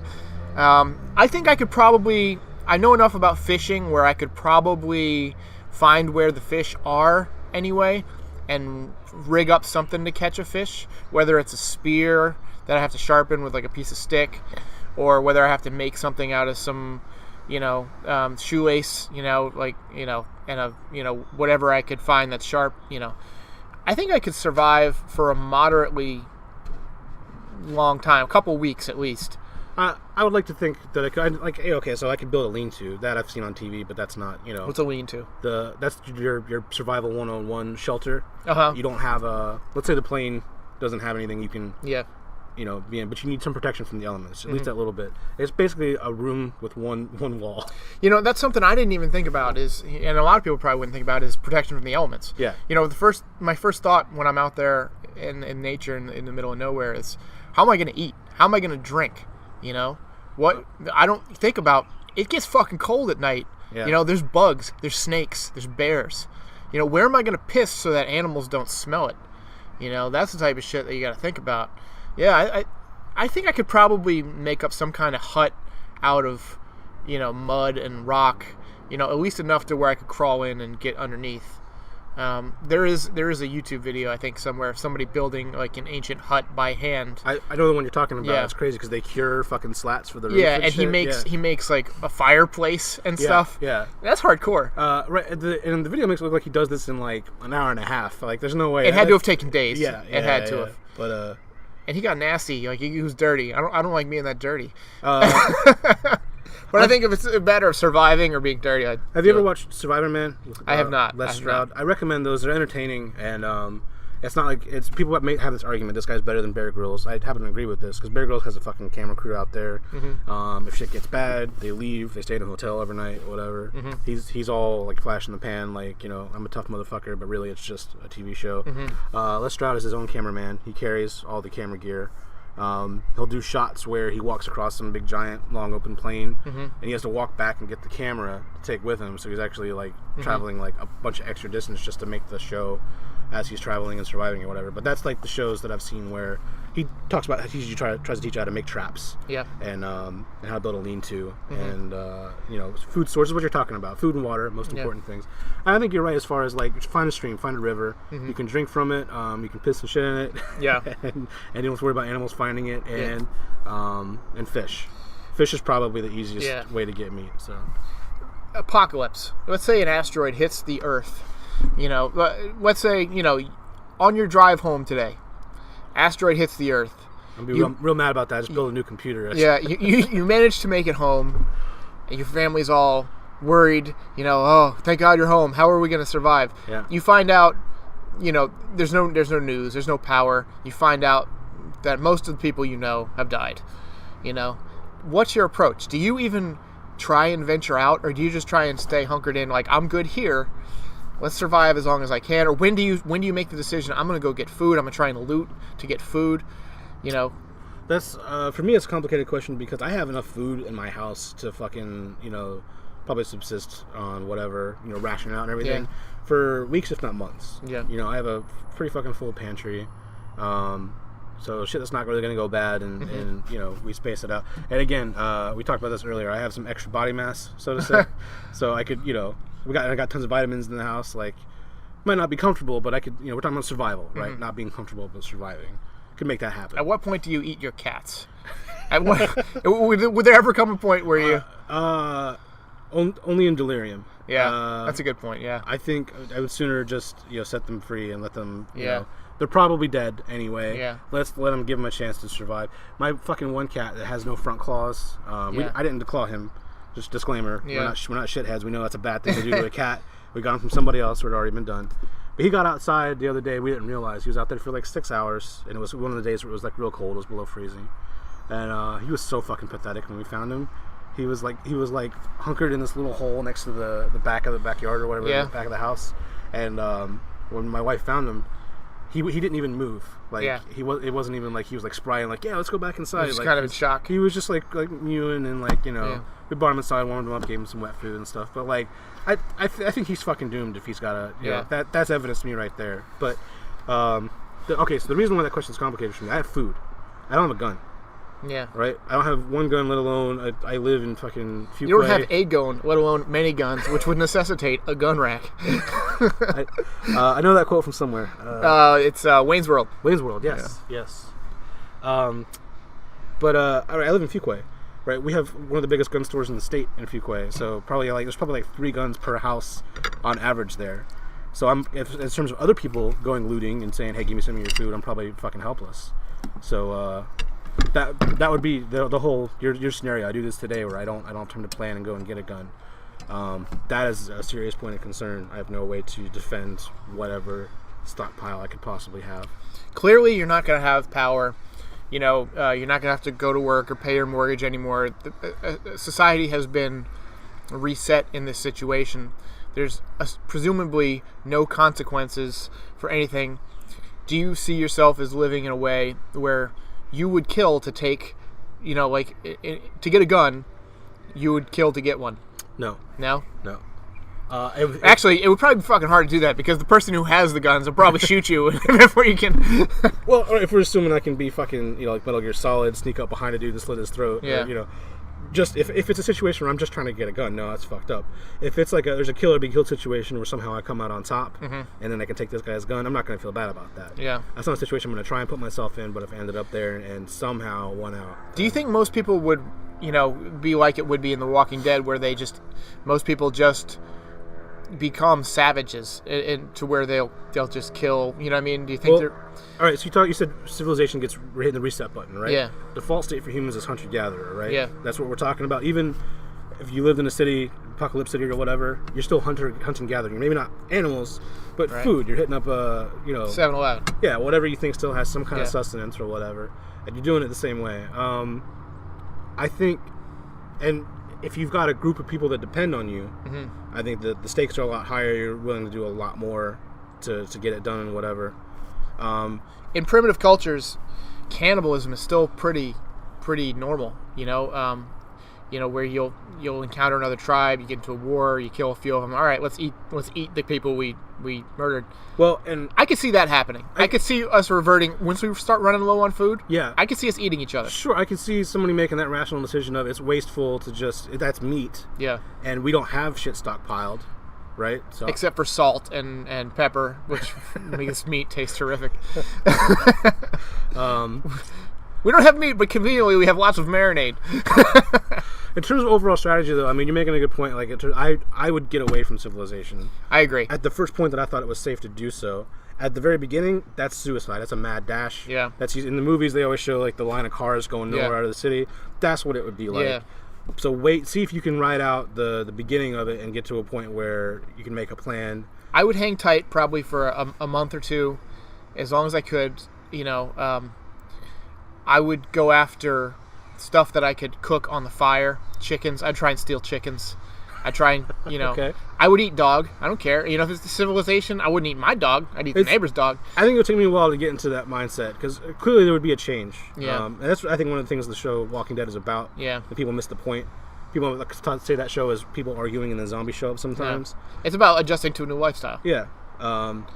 [SPEAKER 1] I think I could probably. I know enough about fishing where I could probably find where the fish are anyway and rig up something to catch a fish, whether it's a spear that I have to sharpen with a piece of stick, or whether I have to make something out of some, shoelace, and a, whatever I could find that's sharp, I think I could survive for a moderately long time, a couple weeks at least.
[SPEAKER 8] I would like to think that I could, so I could build a lean-to. That I've seen on TV, but that's not,
[SPEAKER 1] What's a lean-to?
[SPEAKER 8] That's your survival 101 shelter.
[SPEAKER 1] Uh-huh.
[SPEAKER 8] You don't have let's say the plane doesn't have anything you can, be in, but you need some protection from the elements, at least that little bit. It's basically a room with one wall.
[SPEAKER 1] That's something I didn't even think about and a lot of people probably wouldn't think about is protection from the elements.
[SPEAKER 8] Yeah.
[SPEAKER 1] My first thought when I'm out there in nature in the middle of nowhere is, how am I going to eat? How am I going to drink? What I don't think about, it gets fucking cold at night. Yeah. There's bugs, there's snakes, there's bears. Where am I going to piss so that animals don't smell it? That's the type of shit that you got to think about. Yeah, I think I could probably make up some kind of hut out of, mud and rock, at least enough to where I could crawl in and get underneath. There is a YouTube video, I think, somewhere of somebody building like an ancient hut by hand.
[SPEAKER 8] I know the one you're talking about.
[SPEAKER 1] Yeah.
[SPEAKER 8] It's crazy because they cure fucking slats for the roof.
[SPEAKER 1] Yeah, and
[SPEAKER 8] shit.
[SPEAKER 1] he makes like a fireplace and stuff.
[SPEAKER 8] Yeah,
[SPEAKER 1] that's hardcore.
[SPEAKER 8] Right. And the video makes it look like he does this in like an hour and a half. Like, there's no way.
[SPEAKER 1] It had to have taken days.
[SPEAKER 8] Yeah,
[SPEAKER 1] it had to have.
[SPEAKER 8] But
[SPEAKER 1] and he got nasty. Like, he was dirty. I don't like being that dirty. But I think if it's a matter of surviving or being dirty,
[SPEAKER 8] have you ever watched Survivor Man?
[SPEAKER 1] I have not.
[SPEAKER 8] Les Stroud. I recommend those. They're entertaining, and it's not like it's people that have this argument. This guy's better than Bear Grylls. I happen to agree with this because Bear Grylls has a fucking camera crew out there.
[SPEAKER 1] Mm-hmm.
[SPEAKER 8] If shit gets bad, they leave. They stay in a hotel overnight, whatever. Mm-hmm. He's all like flash in the pan, like, I'm a tough motherfucker, but really it's just a TV show. Mm-hmm. Les Stroud is his own cameraman. He carries all the camera gear. He'll do shots where he walks across some big giant long open plain, and he has to walk back and get the camera to take with him, so he's actually like traveling like a bunch of extra distance just to make the show as he's traveling and surviving or whatever. But that's like the shows that I've seen where he talks about he tries to teach you how to make traps, and how to build a lean-to, and food sources, what you're talking about, food and water, most important things. I think you're right as far as like find a stream, find a river, you can drink from it, you can piss some shit in it, and you don't have to worry about animals finding it, and fish is probably the easiest way to get meat. So
[SPEAKER 1] apocalypse, let's say an asteroid hits the Earth, let's say on your drive home today, asteroid hits the Earth.
[SPEAKER 8] I'm real mad about that. Just build a new computer.
[SPEAKER 1] You managed to make it home, and your family's all worried, oh, thank God you're home. How are we going to survive?
[SPEAKER 8] Yeah.
[SPEAKER 1] You find out, there's no news, there's no power. You find out that most of the people have died. What's your approach? Do you even try and venture out, or do you just try and stay hunkered in, like, I'm good here, let's survive as long as I can? Or when do you make the decision, I'm going to go get food, I'm going to try and loot to get food?
[SPEAKER 8] That's for me it's a complicated question because I have enough food in my house to fucking probably subsist on whatever, ration out and everything for weeks, if not months. I have a pretty fucking full pantry, so shit that's not really gonna go bad, and we space it out. And again, we talked about this earlier, I have some extra body mass, so to say. So I could, I got tons of vitamins in the house. Like, might not be comfortable, but I could, we're talking about survival, right? Not being comfortable, but surviving. Could make that happen.
[SPEAKER 1] At what point do you eat your cats? Would there ever come a point where you
[SPEAKER 8] only in delirium?
[SPEAKER 1] That's a good point.
[SPEAKER 8] I think I would sooner just set them free and let them they're probably dead anyway. Let's let them, give them a chance to survive. My fucking one cat that has no front claws, I didn't declaw him, just disclaimer. We're not shitheads. We know that's a bad thing to do to a cat. We got him from somebody else who had already been done. But he got outside the other day. We didn't realize he was out there for like 6 hours, and it was one of the days where it was like real cold. It was below freezing, and he was so fucking pathetic when we found him. He was like hunkered in this little hole next to the back of the backyard or whatever, the back of the house. And when my wife found him, he didn't even move. Like it wasn't even like he was like sprying like, let's go back inside.
[SPEAKER 1] He was
[SPEAKER 8] like,
[SPEAKER 1] kind of in shock.
[SPEAKER 8] He was just like mewing and like we brought him inside, warmed him up, gave him some wet food and stuff. But like I think he's fucking doomed if he's got a that's evidence to me right there. But okay, so the reason why that question is complicated for me, I have food. I don't have a gun.
[SPEAKER 1] Yeah.
[SPEAKER 8] Right? I don't have one gun, let alone I live in fucking Fuquay.
[SPEAKER 1] You don't have a gun, let alone many guns, which would necessitate a gun rack.
[SPEAKER 8] I know that quote from somewhere.
[SPEAKER 1] It's Wayne's World.
[SPEAKER 8] Wayne's World, yes. Yes. But all right, I live in Fuquay. Right? We have one of the biggest gun stores in the state in Fuquay. So there's probably 3 guns per house on average there. So in terms of other people going looting and saying, "Hey, give me some of your food," I'm probably fucking helpless. So that would be the whole your scenario. I do this today where I don't have time to plan and go and get a gun. That is a serious point of concern. I have no way to defend whatever stockpile I could possibly have.
[SPEAKER 1] Clearly, you're not going to have power. You're not going to have to go to work or pay your mortgage anymore. Society has been reset in this situation. There's presumably no consequences for anything. Do you see yourself as living in a way where you would kill to take, to get a gun, you would kill to get one?
[SPEAKER 8] No.
[SPEAKER 1] No?
[SPEAKER 8] No.
[SPEAKER 1] Actually, it would probably be fucking hard to do that because the person who has the guns will probably shoot you before you can.
[SPEAKER 8] Well, if we're assuming I can be fucking, like Metal Gear Solid, sneak up behind a dude and slit his throat.
[SPEAKER 1] Yeah.
[SPEAKER 8] Or, just if it's a situation where I'm just trying to get a gun, no, that's fucked up. If it's like there's a kill or be killed situation where somehow I come out on top and then I can take this guy's gun, I'm not going to feel bad about that.
[SPEAKER 1] Yeah.
[SPEAKER 8] That's not a situation I'm going to try and put myself in, but if I ended up there and somehow won out.
[SPEAKER 1] Do you think most people would, be like it would be in The Walking Dead, where most people just become savages to where they'll just kill? You know what I mean? Do you think they're...
[SPEAKER 8] All right, so you said civilization gets hitting the reset button, right?
[SPEAKER 1] Yeah.
[SPEAKER 8] Default state for humans is hunter-gatherer, right?
[SPEAKER 1] Yeah.
[SPEAKER 8] That's what we're talking about. Even if you lived in a city, apocalypse city or whatever, you're still hunting-gathering. Maybe not animals, but food. You're hitting up
[SPEAKER 1] 7-Eleven.
[SPEAKER 8] Yeah, whatever you think still has some kind of sustenance or whatever. And you're doing it the same way. I think, and if you've got a group of people that depend on you, I think that the stakes are a lot higher. You're willing to do a lot more to get it done and whatever.
[SPEAKER 1] In primitive cultures, cannibalism is still pretty normal. Where you'll encounter another tribe, you get into a war, you kill a few of them. All right, let's eat the people we murdered.
[SPEAKER 8] Well, and
[SPEAKER 1] I could see that happening. I could see us reverting once we start running low on food.
[SPEAKER 8] Yeah,
[SPEAKER 1] I could see us eating each other.
[SPEAKER 8] Sure, I could see somebody making that rational decision of it's wasteful to that's meat.
[SPEAKER 1] Yeah, and
[SPEAKER 8] we don't have shit stockpiled. Right? So.
[SPEAKER 1] Except for salt and pepper, which makes meat taste terrific. We don't have meat, but conveniently we have lots of marinade.
[SPEAKER 8] In terms of overall strategy, though, I mean, you're making a good point. Like, I would get away from civilization.
[SPEAKER 1] I agree.
[SPEAKER 8] At the first point that I thought it was safe to do so, at the very beginning, that's suicide. That's a mad dash.
[SPEAKER 1] Yeah.
[SPEAKER 8] That's in the movies. They always show like the line of cars going nowhere out of the city. That's what it would be like. Yeah. So see if you can ride out the beginning of it and get to a point where you can make a plan.
[SPEAKER 1] I would hang tight probably for a month or two, as long as I could. I would go after stuff that I could cook on the fire. Chickens. I'd try and steal chickens. I'd try and,
[SPEAKER 8] Okay.
[SPEAKER 1] I would eat dog. I don't care. If it's the civilization, I wouldn't eat my dog. I'd eat the neighbor's dog.
[SPEAKER 8] I think it would take me a while to get into that mindset, because clearly there would be a change.
[SPEAKER 1] Yeah.
[SPEAKER 8] And that's, I think, one of the things the show Walking Dead is about.
[SPEAKER 1] Yeah.
[SPEAKER 8] That people miss the point. People say that show is people arguing and then zombies show up sometimes.
[SPEAKER 1] Yeah. It's about adjusting to a new lifestyle.
[SPEAKER 8] Yeah.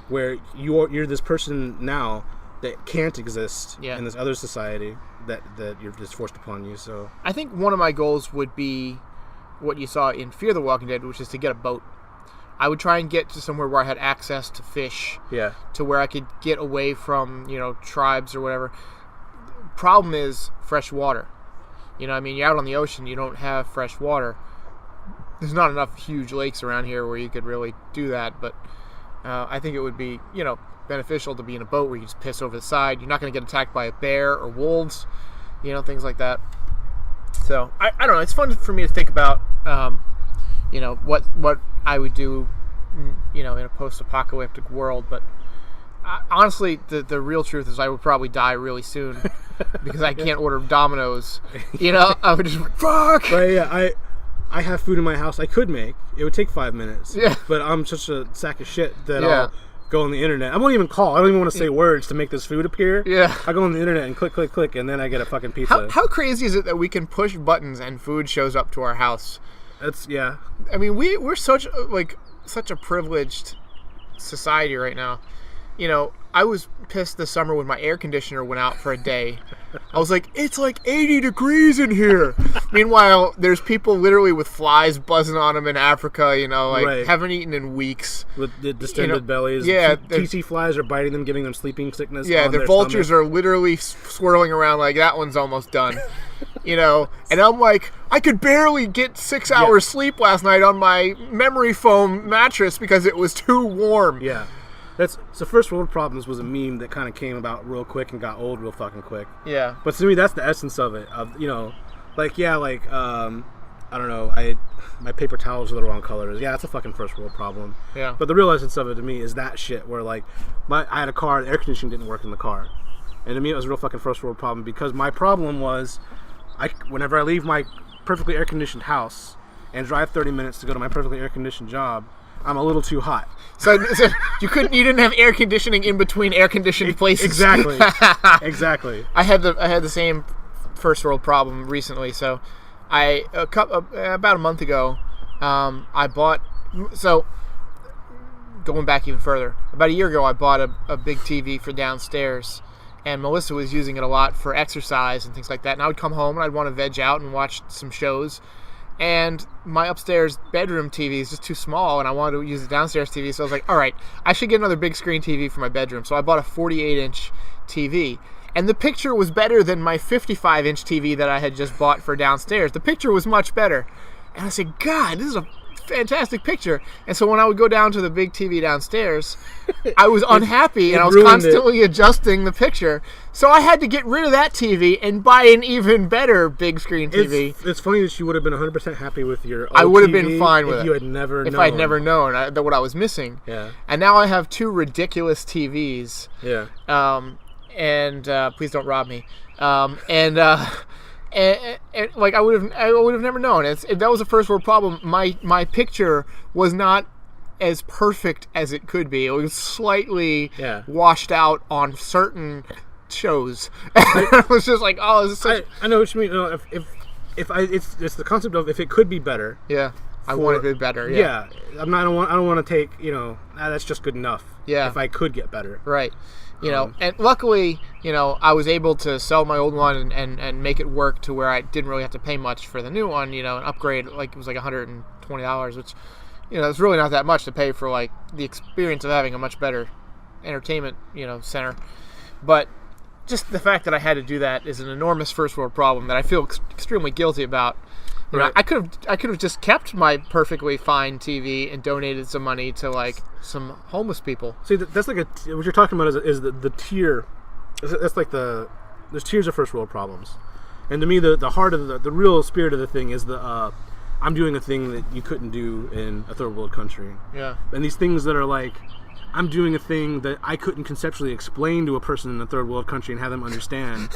[SPEAKER 8] Where you're this person now that can't exist in this other society that you're just forced upon you. So
[SPEAKER 1] I think one of my goals would be what you saw in Fear the Walking Dead, which is to get a boat. I would try and get to somewhere where I had access to fish.
[SPEAKER 8] Yeah.
[SPEAKER 1] To where I could get away from, tribes or whatever. Problem is fresh water. You're out on the ocean, you don't have fresh water. There's not enough huge lakes around here where you could really do that, but I think it would be, beneficial to be in a boat where you just piss over the side. You're not going to get attacked by a bear or wolves, things like that. So, I don't know, it's fun for me to think about, what I would do, in a post-apocalyptic world, but honestly, the real truth is I would probably die really soon because I can't order Domino's. I would just fuck.
[SPEAKER 8] Right? Yeah, I have food in my house I could make. It would take 5 minutes.
[SPEAKER 1] Yeah.
[SPEAKER 8] But I'm such a sack of shit that I'll go on the internet. I won't even call. I don't even want to say words to make this food appear.
[SPEAKER 1] Yeah.
[SPEAKER 8] I go on the internet and click, and then I get a fucking pizza.
[SPEAKER 1] How crazy is it that we can push buttons and food shows up to our house?
[SPEAKER 8] Yeah.
[SPEAKER 1] I mean, we're such a privileged society right now. I was pissed this summer when my air conditioner went out for a day. I was like, it's like 80 degrees in here. Meanwhile, there's people literally with flies buzzing on them in Africa,
[SPEAKER 8] right.
[SPEAKER 1] haven't eaten in weeks.
[SPEAKER 8] With the distended bellies.
[SPEAKER 1] Yeah.
[SPEAKER 8] TC flies are biting them, giving them sleeping sickness.
[SPEAKER 1] Yeah, their vultures
[SPEAKER 8] stomach.
[SPEAKER 1] are literally swirling around like, that one's almost done. And I'm like, I could barely get 6 hours sleep last night on my memory foam mattress because it was too warm.
[SPEAKER 8] Yeah. So first world problems was a meme that kind of came about real quick and got old real fucking quick.
[SPEAKER 1] Yeah.
[SPEAKER 8] But to me, that's the essence of it. I don't know, my paper towels are the wrong colors. Yeah, that's a fucking first world problem.
[SPEAKER 1] Yeah.
[SPEAKER 8] But the real essence of it to me is that shit where I had a car, the air conditioning didn't work in the car. And to me, it was a real fucking first world problem because my problem was whenever I leave my perfectly air conditioned house and drive 30 minutes to go to my perfectly air conditioned job, I'm a little too hot.
[SPEAKER 1] So you didn't have air conditioning in between air conditioned places.
[SPEAKER 8] Exactly. Exactly.
[SPEAKER 1] I had the same first world problem recently. So about a month ago, I bought So, going back even further, about a year ago, I bought a big TV for downstairs, and Melissa was using it a lot for exercise and things like that. And I would come home and I'd want to veg out and watch some shows. And my upstairs bedroom TV is just too small, and I wanted to use the downstairs TV. So I was like, all right, I should get another big screen TV for my bedroom. So I bought a 48-inch TV. And the picture was better than my 55-inch TV that I had just bought for downstairs. The picture was much better. And I said, God, this is a fantastic picture. And so when I would go down to the big TV downstairs, I was unhappy, and I was constantly adjusting the picture. So I had to get rid of that TV and buy an even better big screen TV.
[SPEAKER 8] It's funny that you would have been 100% happy with your old
[SPEAKER 1] I would have
[SPEAKER 8] TV
[SPEAKER 1] been fine with
[SPEAKER 8] if
[SPEAKER 1] it.
[SPEAKER 8] you had never known.
[SPEAKER 1] If I'd never known what I was missing.
[SPEAKER 8] Yeah.
[SPEAKER 1] And now I have two ridiculous TVs.
[SPEAKER 8] Yeah.
[SPEAKER 1] And please don't rob me. And like I would have never known. That was a first world problem. My picture was not as perfect as it could be. It was slightly washed out on certain shows. I was just like, oh, this is such...
[SPEAKER 8] I know what you mean. No, it's the concept of if it could be better.
[SPEAKER 1] Yeah. I want it to be better.
[SPEAKER 8] Yeah. I don't want to take, that's just good enough.
[SPEAKER 1] Yeah.
[SPEAKER 8] If I could get better.
[SPEAKER 1] Right. And luckily, I was able to sell my old one and make it work to where I didn't really have to pay much for the new one, an upgrade, like it was like $120, which, it's really not that much to pay for like the experience of having a much better entertainment, center. But just the fact that I had to do that is an enormous first world problem that I feel extremely guilty about.
[SPEAKER 8] Right.
[SPEAKER 1] I could have just kept my perfectly fine TV and donated some money to like some homeless people.
[SPEAKER 8] See, that's like what you're talking about is the tier. That's like there's tiers of first world problems, and to me the heart of the real spirit of the thing is I'm doing a thing that you couldn't do in a third world country.
[SPEAKER 1] Yeah. And
[SPEAKER 8] these things that are like, I'm doing a thing that I couldn't conceptually explain to a person in a third world country and have them understand.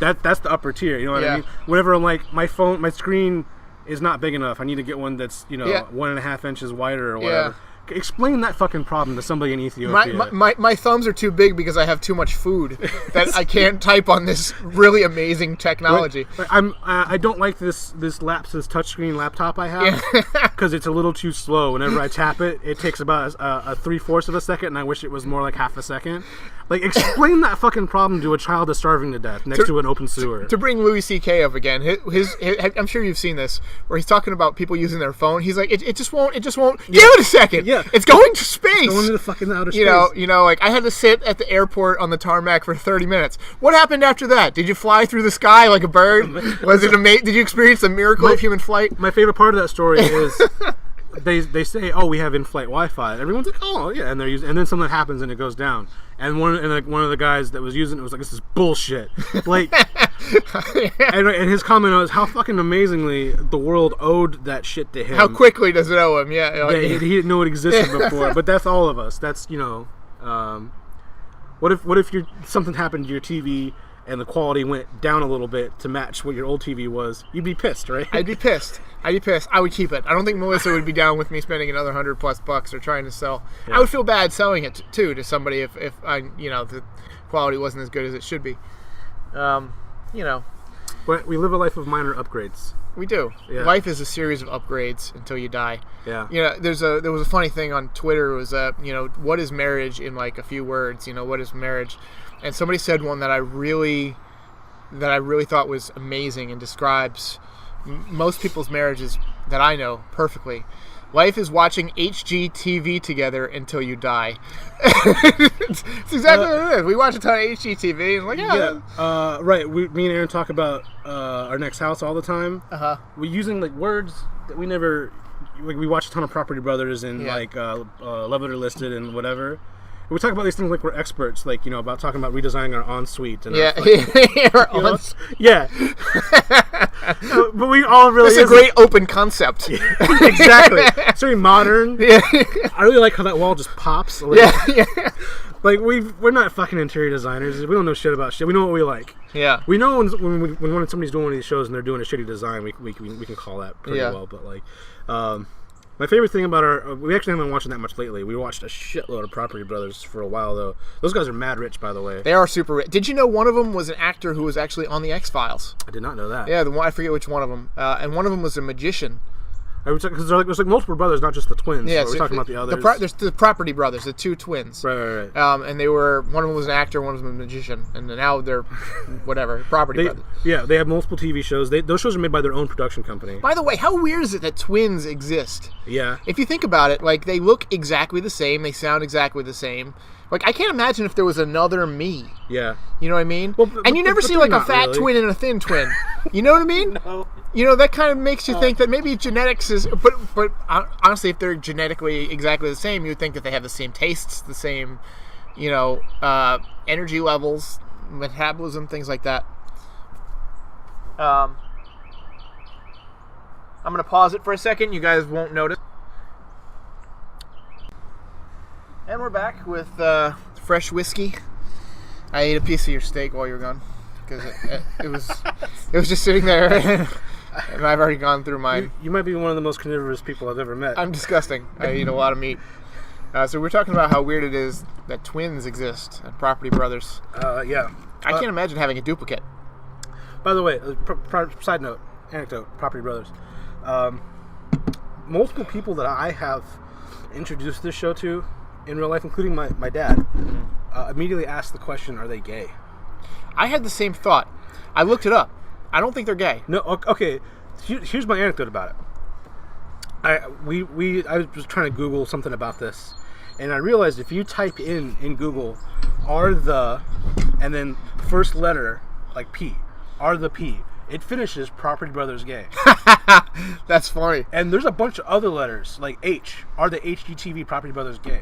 [SPEAKER 8] That's the upper tier, you know what I mean? Whenever I'm like, my screen is not big enough, I need to get one that's 1.5 inches wider or whatever.
[SPEAKER 1] Yeah.
[SPEAKER 8] Explain that fucking problem to somebody in Ethiopia.
[SPEAKER 1] My thumbs are too big because I have too much food that I can't type on this really amazing technology.
[SPEAKER 8] I don't like this Lapsus touchscreen laptop I have because it's a little too slow. Whenever I tap it, it takes about a 3/4 of a second, and I wish it was more like half a second. Like, explain that fucking problem to a child that's starving to death next to an open sewer.
[SPEAKER 1] To bring Louis C.K. up again, his I'm sure you've seen this, where he's talking about people using their phone. He's like, it just won't. Give it a second.
[SPEAKER 8] Yeah.
[SPEAKER 1] It's going to space.
[SPEAKER 8] It's going to the fucking outer space.
[SPEAKER 1] Like I had to sit at the airport on the tarmac for 30 minutes. What happened after that? Did you fly through the sky like a bird? Was it amazing? Did you experience the miracle of human flight?
[SPEAKER 8] My favorite part of that story is they say, "Oh, we have in-flight Wi-Fi." Everyone's like, "Oh, yeah," and and then something happens and it goes down. And one of the guys that was using it was like, "This is bullshit." Like, and his comment was how fucking amazingly the world owed that shit to him.
[SPEAKER 1] How quickly does it owe him? Yeah,
[SPEAKER 8] he didn't know it existed before. But that's all of us. That's what if something happened to your TV and the quality went down a little bit to match what your old TV was? You'd be pissed, right?
[SPEAKER 1] I'd be pissed. I would keep it. I don't think Melissa would be down with me spending another $100+ or trying to sell. Yeah. I would feel bad selling it too to somebody if I the quality wasn't as good as it should be.
[SPEAKER 8] But we live a life of minor upgrades.
[SPEAKER 1] We do. Yeah. Life is a series of upgrades until you die.
[SPEAKER 8] Yeah.
[SPEAKER 1] There was a funny thing on Twitter. It was what is marriage in like a few words? What is marriage? And somebody said one that I really thought was amazing and describes most people's marriages that I know perfectly. Life is watching HGTV together until you die. It's exactly what it is. We watch a ton of HGTV and
[SPEAKER 8] right. Me and Aaron talk about our next house all the time. We're using like words that we never. Like, we watch a ton of Property Brothers and Love It or Listed and whatever. We talk about these things like we're experts, like, about talking about redesigning our ensuite. And but we all really...
[SPEAKER 1] It's a great open concept.
[SPEAKER 8] Exactly. It's very modern. Yeah. I really like how that wall just pops. Like, we're not fucking interior designers. We don't know shit about shit. We know what we like.
[SPEAKER 1] Yeah.
[SPEAKER 8] We know when somebody's doing one of these shows and they're doing a shitty design, we can call that pretty well. But, like... my favorite thing about we actually haven't been watching that much lately. We watched a shitload of Property Brothers for a while, though. Those guys are mad rich, by the way.
[SPEAKER 1] They are super rich. Did you know one of them was an actor who was actually on the X-Files?
[SPEAKER 8] I did not know that.
[SPEAKER 1] Yeah, I forget which one of them. And one of them was a magician.
[SPEAKER 8] Because there's like multiple brothers, not just the twins.
[SPEAKER 1] Yeah,
[SPEAKER 8] so we're talking about the others.
[SPEAKER 1] There's the Property Brothers, the two twins.
[SPEAKER 8] Right.
[SPEAKER 1] And they were, one of them was an actor, one was a magician, and now they're whatever Property Brothers.
[SPEAKER 8] Yeah, they have multiple TV shows. Those shows are made by their own production company.
[SPEAKER 1] By the way, how weird is it that twins exist?
[SPEAKER 8] Yeah.
[SPEAKER 1] If you think about it, like they look exactly the same, they sound exactly the same. Like I can't imagine if there was another me.
[SPEAKER 8] Yeah.
[SPEAKER 1] You know what I mean?
[SPEAKER 8] Well,
[SPEAKER 1] and you never see like a fat twin and a thin twin. You know what I mean?
[SPEAKER 8] No.
[SPEAKER 1] You know, that kind of makes you think that maybe genetics is, but honestly, if they're genetically exactly the same, you would think that they have the same tastes, the same, energy levels, metabolism, things like that. I'm going to pause it for a second. You guys won't notice. And we're back with fresh whiskey. I ate a piece of your steak while you were gone because it was just sitting there, and I've already gone through mine.
[SPEAKER 8] You might be one of the most carnivorous people I've ever met.
[SPEAKER 1] I'm disgusting. I eat a lot of meat. So we're talking about how weird it is that twins exist and Property Brothers.
[SPEAKER 8] Yeah.
[SPEAKER 1] I can't imagine having a duplicate.
[SPEAKER 8] By the way, side note, anecdote, Property Brothers. Multiple people that I have introduced this show to in real life, including my dad, immediately asked the question, are they gay?
[SPEAKER 1] I had the same thought. I looked it up. I don't think they're gay.
[SPEAKER 8] No, okay. Here's my anecdote about it. I was trying to Google something about this, and I realized if you type in Google, are the, and then first letter, like P, are the P, it finishes Property Brothers gay.
[SPEAKER 1] That's funny.
[SPEAKER 8] And there's a bunch of other letters, like H, are the HGTV Property Brothers gay?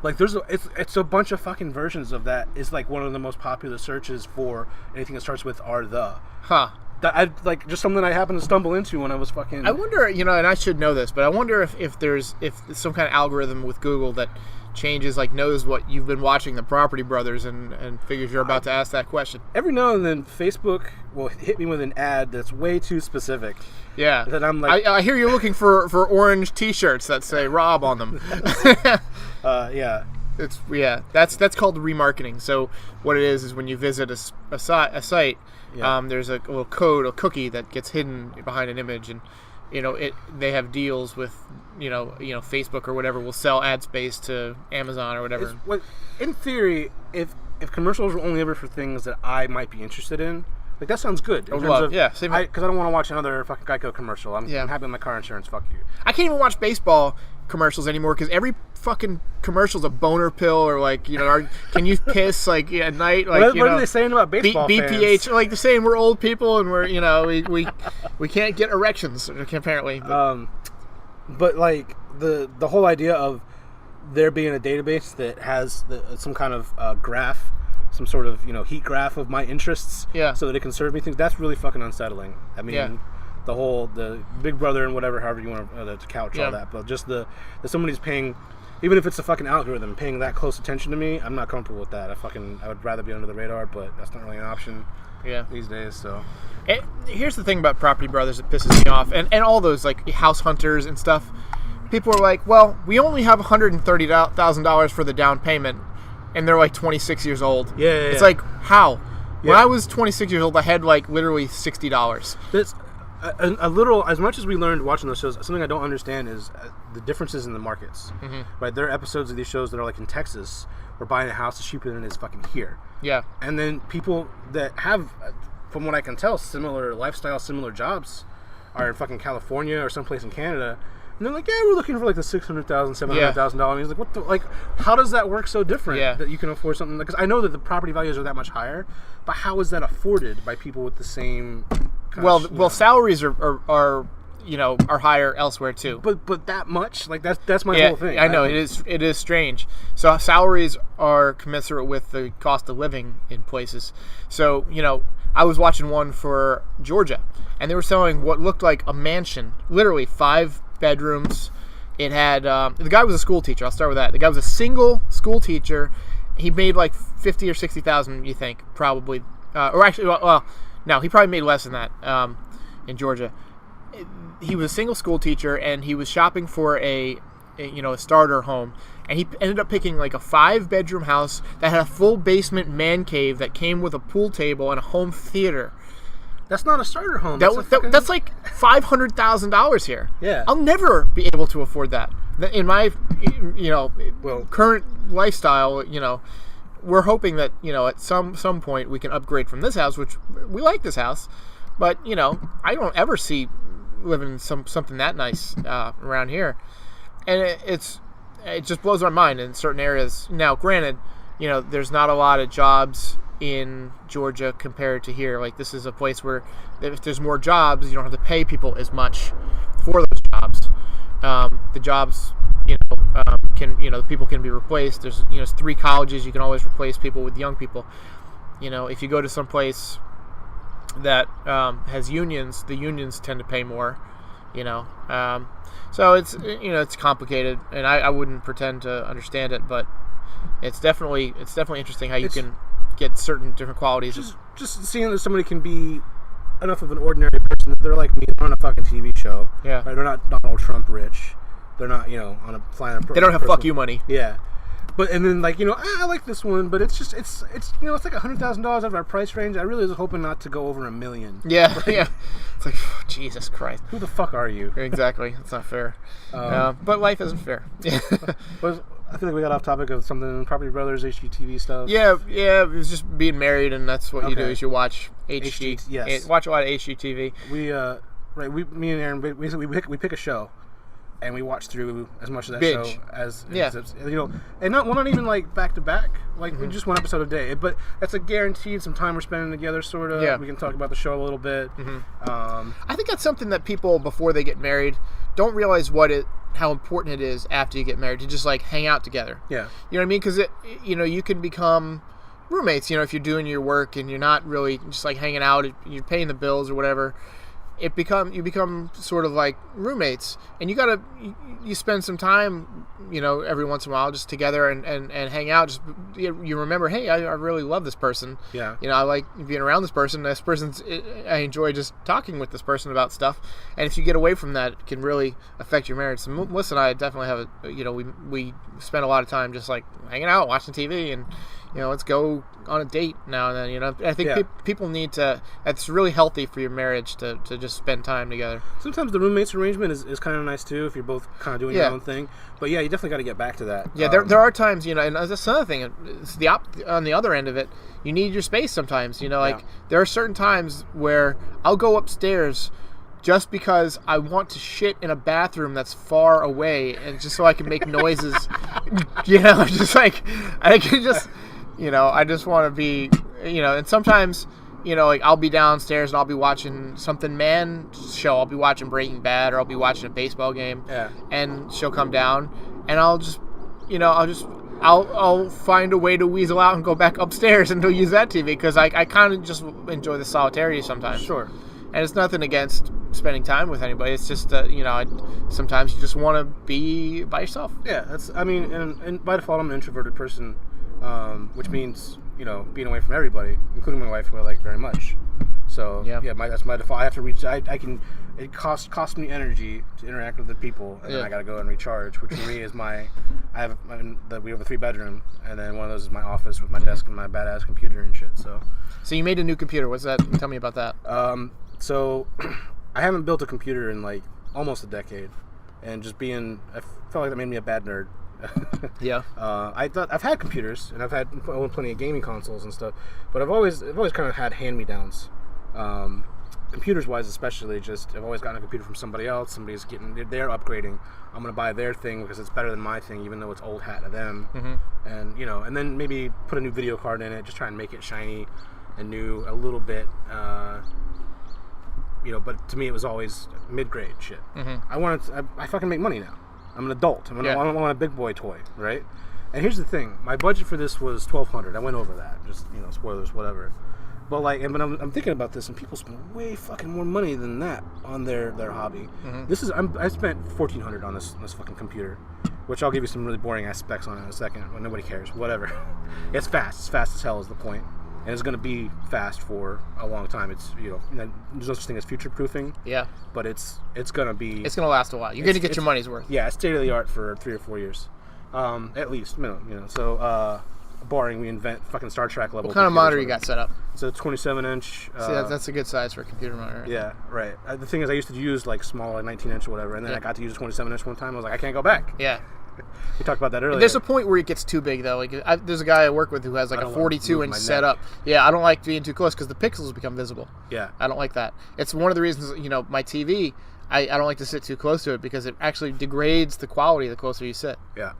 [SPEAKER 8] Like it's a bunch of fucking versions of that. Is like one of the most popular searches for anything that starts with are the.
[SPEAKER 1] Huh.
[SPEAKER 8] That like just something I happened to stumble into when I was fucking.
[SPEAKER 1] I wonder, and I should know this, but I wonder if there's some kind of algorithm with Google that changes, like knows what you've been watching, the Property Brothers, and figures you're about to ask that question.
[SPEAKER 8] Every now and then, Facebook will hit me with an ad that's way too specific.
[SPEAKER 1] Yeah.
[SPEAKER 8] That I'm like,
[SPEAKER 1] I hear you're looking for orange T-shirts that say Rob on them.
[SPEAKER 8] yeah.
[SPEAKER 1] That's called remarketing. So what it is when you visit a site,
[SPEAKER 8] Yeah.
[SPEAKER 1] There's a little code, a cookie that gets hidden behind an image, and they have deals with Facebook or whatever will sell ad space to Amazon or whatever.
[SPEAKER 8] In theory, if commercials were only ever for things that I might be interested in, like that sounds good. Because I don't want to watch another fucking Geico commercial. I'm happy with my car insurance. Fuck you.
[SPEAKER 1] I can't even watch baseball commercials anymore because every fucking commercial's a boner pill or like can you piss like at night, like
[SPEAKER 8] what are they saying about baseball
[SPEAKER 1] BPH
[SPEAKER 8] fans?
[SPEAKER 1] Like they're saying we're old people and we're we can't get erections apparently,
[SPEAKER 8] but like the whole idea of there being a database that has some kind of graph, some sort of heat graph of my interests, so that it can serve me things, that's really fucking unsettling. I mean, the Big Brother and whatever, however you want to couch all that, but just that somebody's paying, even if it's a fucking algorithm, paying that close attention to me, I'm not comfortable with that. I would rather be under the radar, but that's not really an option these days. So
[SPEAKER 1] here's the thing about Property Brothers that pisses me off, and all those like house hunters and stuff. People are like, well, we only have $130,000 for the down payment, and they're like 26 years old. It's like, how? When I was 26 years old, I had like literally $60.
[SPEAKER 8] That's a little, as much as we learned watching those shows, something I don't understand is the differences in the markets. Mm-hmm. Right, there are episodes of these shows that are like in Texas, where buying a house is cheaper than it is fucking here. Yeah. And then people that have, from what I can tell, similar lifestyle, similar jobs, are in fucking California or someplace in Canada. And they're like, yeah, we're looking for like the $600,000, $700,000. And he's like, what the, like, how does that work so different that you can afford something? Because I know that the property values are that much higher, but how is that afforded by people with the same?
[SPEAKER 1] Salaries are higher elsewhere too.
[SPEAKER 8] But that much, like that's my whole thing.
[SPEAKER 1] I know it is strange. So salaries are commensurate with the cost of living in places. So I was watching one for Georgia, and they were selling what looked like a mansion, literally 5 bedrooms. It had the guy was a school teacher. I'll start with that. The guy was a single school teacher. He made like $50,000 or $60,000, you think, probably, or actually, no, he probably made less than that in Georgia. He was a single school teacher, and he was shopping for a starter home, and he ended up picking like a 5-bedroom house that had a full basement man cave that came with a pool table and a home theater.
[SPEAKER 8] That's not a starter home.
[SPEAKER 1] That's like $500,000 here.
[SPEAKER 8] Yeah.
[SPEAKER 1] I'll never be able to afford that. In my, current lifestyle, we're hoping that, at some point we can upgrade from this house, which we like this house, but, I don't ever see living in something that nice around here. And it just blows my mind in certain areas. Now, granted, there's not a lot of jobs in Georgia compared to here. Like, this is a place where if there's more jobs, you don't have to pay people as much for those jobs. The jobs, people can be replaced. There's, 3 colleges. You can always replace people with young people. If you go to some place that has unions, the unions tend to pay more. So it's it's complicated, and I wouldn't pretend to understand it, but it's definitely interesting how you can get certain different qualities.
[SPEAKER 8] Just seeing that somebody can be enough of an ordinary person that they're like me, they're on a fucking TV show.
[SPEAKER 1] Yeah.
[SPEAKER 8] Right? They're not Donald Trump rich. They're not, on a planet.
[SPEAKER 1] They don't have fuck you money.
[SPEAKER 8] Yeah. But, and then, like, I like this one, but it's just, it's it's like $100,000 out of our price range. I really was hoping not to go over $1 million.
[SPEAKER 1] Yeah, yeah. It's like, Jesus Christ.
[SPEAKER 8] Who the fuck are you?
[SPEAKER 1] Exactly. It's not fair. But life isn't fair.
[SPEAKER 8] I feel like we got off topic of something, Property Brothers, HGTV stuff.
[SPEAKER 1] Yeah, it was just being married, and that's what you do is you watch
[SPEAKER 8] yes.
[SPEAKER 1] Watch a lot of HGTV.
[SPEAKER 8] Me and Aaron, we pick a show. And we watch through as much of that
[SPEAKER 1] Binge.
[SPEAKER 8] show as and not even like back to back, like just one episode a day. But that's a guaranteed some time we're spending together, sort of.
[SPEAKER 1] Yeah.
[SPEAKER 8] We can talk about the show a little bit.
[SPEAKER 1] I think that's something that people before they get married don't realize how important it is after you get married to just like hang out together.
[SPEAKER 8] Yeah,
[SPEAKER 1] you know what I mean? Because you can become roommates. If you're doing your work and you're not really just like hanging out, you're paying the bills or whatever. You become sort of like roommates, and you spend some time, every once in a while just together and hang out. Just you remember, hey, I really love this person.
[SPEAKER 8] Yeah.
[SPEAKER 1] I like being around this person. I enjoy just talking with this person about stuff. And if you get away from that, it can really affect your marriage. So Melissa and I definitely have we spend a lot of time just like hanging out, watching TV, and let's go on a date now and then. I think people need to. It's really healthy for your marriage to just spend time together.
[SPEAKER 8] Sometimes the roommates arrangement is kind of nice too if you're both kind of doing your own thing. But yeah, you definitely got to get back to that.
[SPEAKER 1] Yeah, there are times, and that's another thing. It's on the other end of it. You need your space sometimes. There are certain times where I'll go upstairs just because I want to shit in a bathroom that's far away, and just so I can make noises. Just like I can just. I just want to be, and sometimes, like I'll be downstairs and I'll be watching something show. I'll be watching Breaking Bad, or I'll be watching a baseball game.
[SPEAKER 8] Yeah.
[SPEAKER 1] And she'll come down, and I'll just, I'll find a way to weasel out and go back upstairs and use that TV because I kind of just enjoy the solidarity sometimes.
[SPEAKER 8] Sure.
[SPEAKER 1] And it's nothing against spending time with anybody. It's just sometimes you just want to be by yourself.
[SPEAKER 8] Yeah, and by default, I'm an introverted person. Which means, being away from everybody, including my wife, who I like very much. So, that's my default. I have to reach, it costs me energy to interact with the people, and then I gotta go and recharge, which for me is we have a 3-bedroom, and then one of those is my office with my desk and my badass computer and shit, so.
[SPEAKER 1] So you made a new computer. What's that? Tell me about that.
[SPEAKER 8] So, I haven't built a computer in, like, almost a decade, and I felt like that made me a bad nerd.
[SPEAKER 1] Yeah.
[SPEAKER 8] I've had computers and I've owned plenty of gaming consoles and stuff, but I've always kind of had hand-me-downs. Computers wise, especially, I've always gotten a computer from somebody else. They're upgrading. I'm gonna buy their thing because it's better than my thing, even though it's old hat to them. And and then maybe put a new video card in it, just try and make it shiny and new a little bit. But to me it was always mid-grade shit. I fucking make money now. I'm an adult. I don't want a big boy toy, right? And here's the thing: my budget for this was $1,200. I went over that. Just spoilers, whatever. But I'm thinking about this, and people spend way fucking more money than that on their hobby. I spent $1,400 on this fucking computer, which I'll give you some really boring ass specs on in a second. But nobody cares. Whatever. It's fast. It's fast as hell is the point. And it's going to be fast for a long time. It's there's no such thing as future proofing. Yeah. But it's going to be.
[SPEAKER 1] It's going to last a while. You're going to get your money's worth.
[SPEAKER 8] Yeah, it's state of the art for 3 or 4 years, at least. So barring we invent fucking Star Trek level.
[SPEAKER 1] What kind of monitor you got set up?
[SPEAKER 8] It's a 27-inch.
[SPEAKER 1] See, that's a good size for a computer monitor.
[SPEAKER 8] Yeah, right. The thing is, I used to use like smaller, 19-inch or whatever, and then I got to use a 27-inch one time. I was like, I can't go back.
[SPEAKER 1] Yeah.
[SPEAKER 8] We talked about that earlier.
[SPEAKER 1] There's a point where it gets too big, though. Like, there's a guy I work with who has like a 42-inch setup. Yeah, I don't like being too close because the pixels become visible.
[SPEAKER 8] Yeah.
[SPEAKER 1] I don't like that. It's one of the reasons, my TV, I don't like to sit too close to it because it actually degrades the quality the closer you sit.
[SPEAKER 8] Yeah.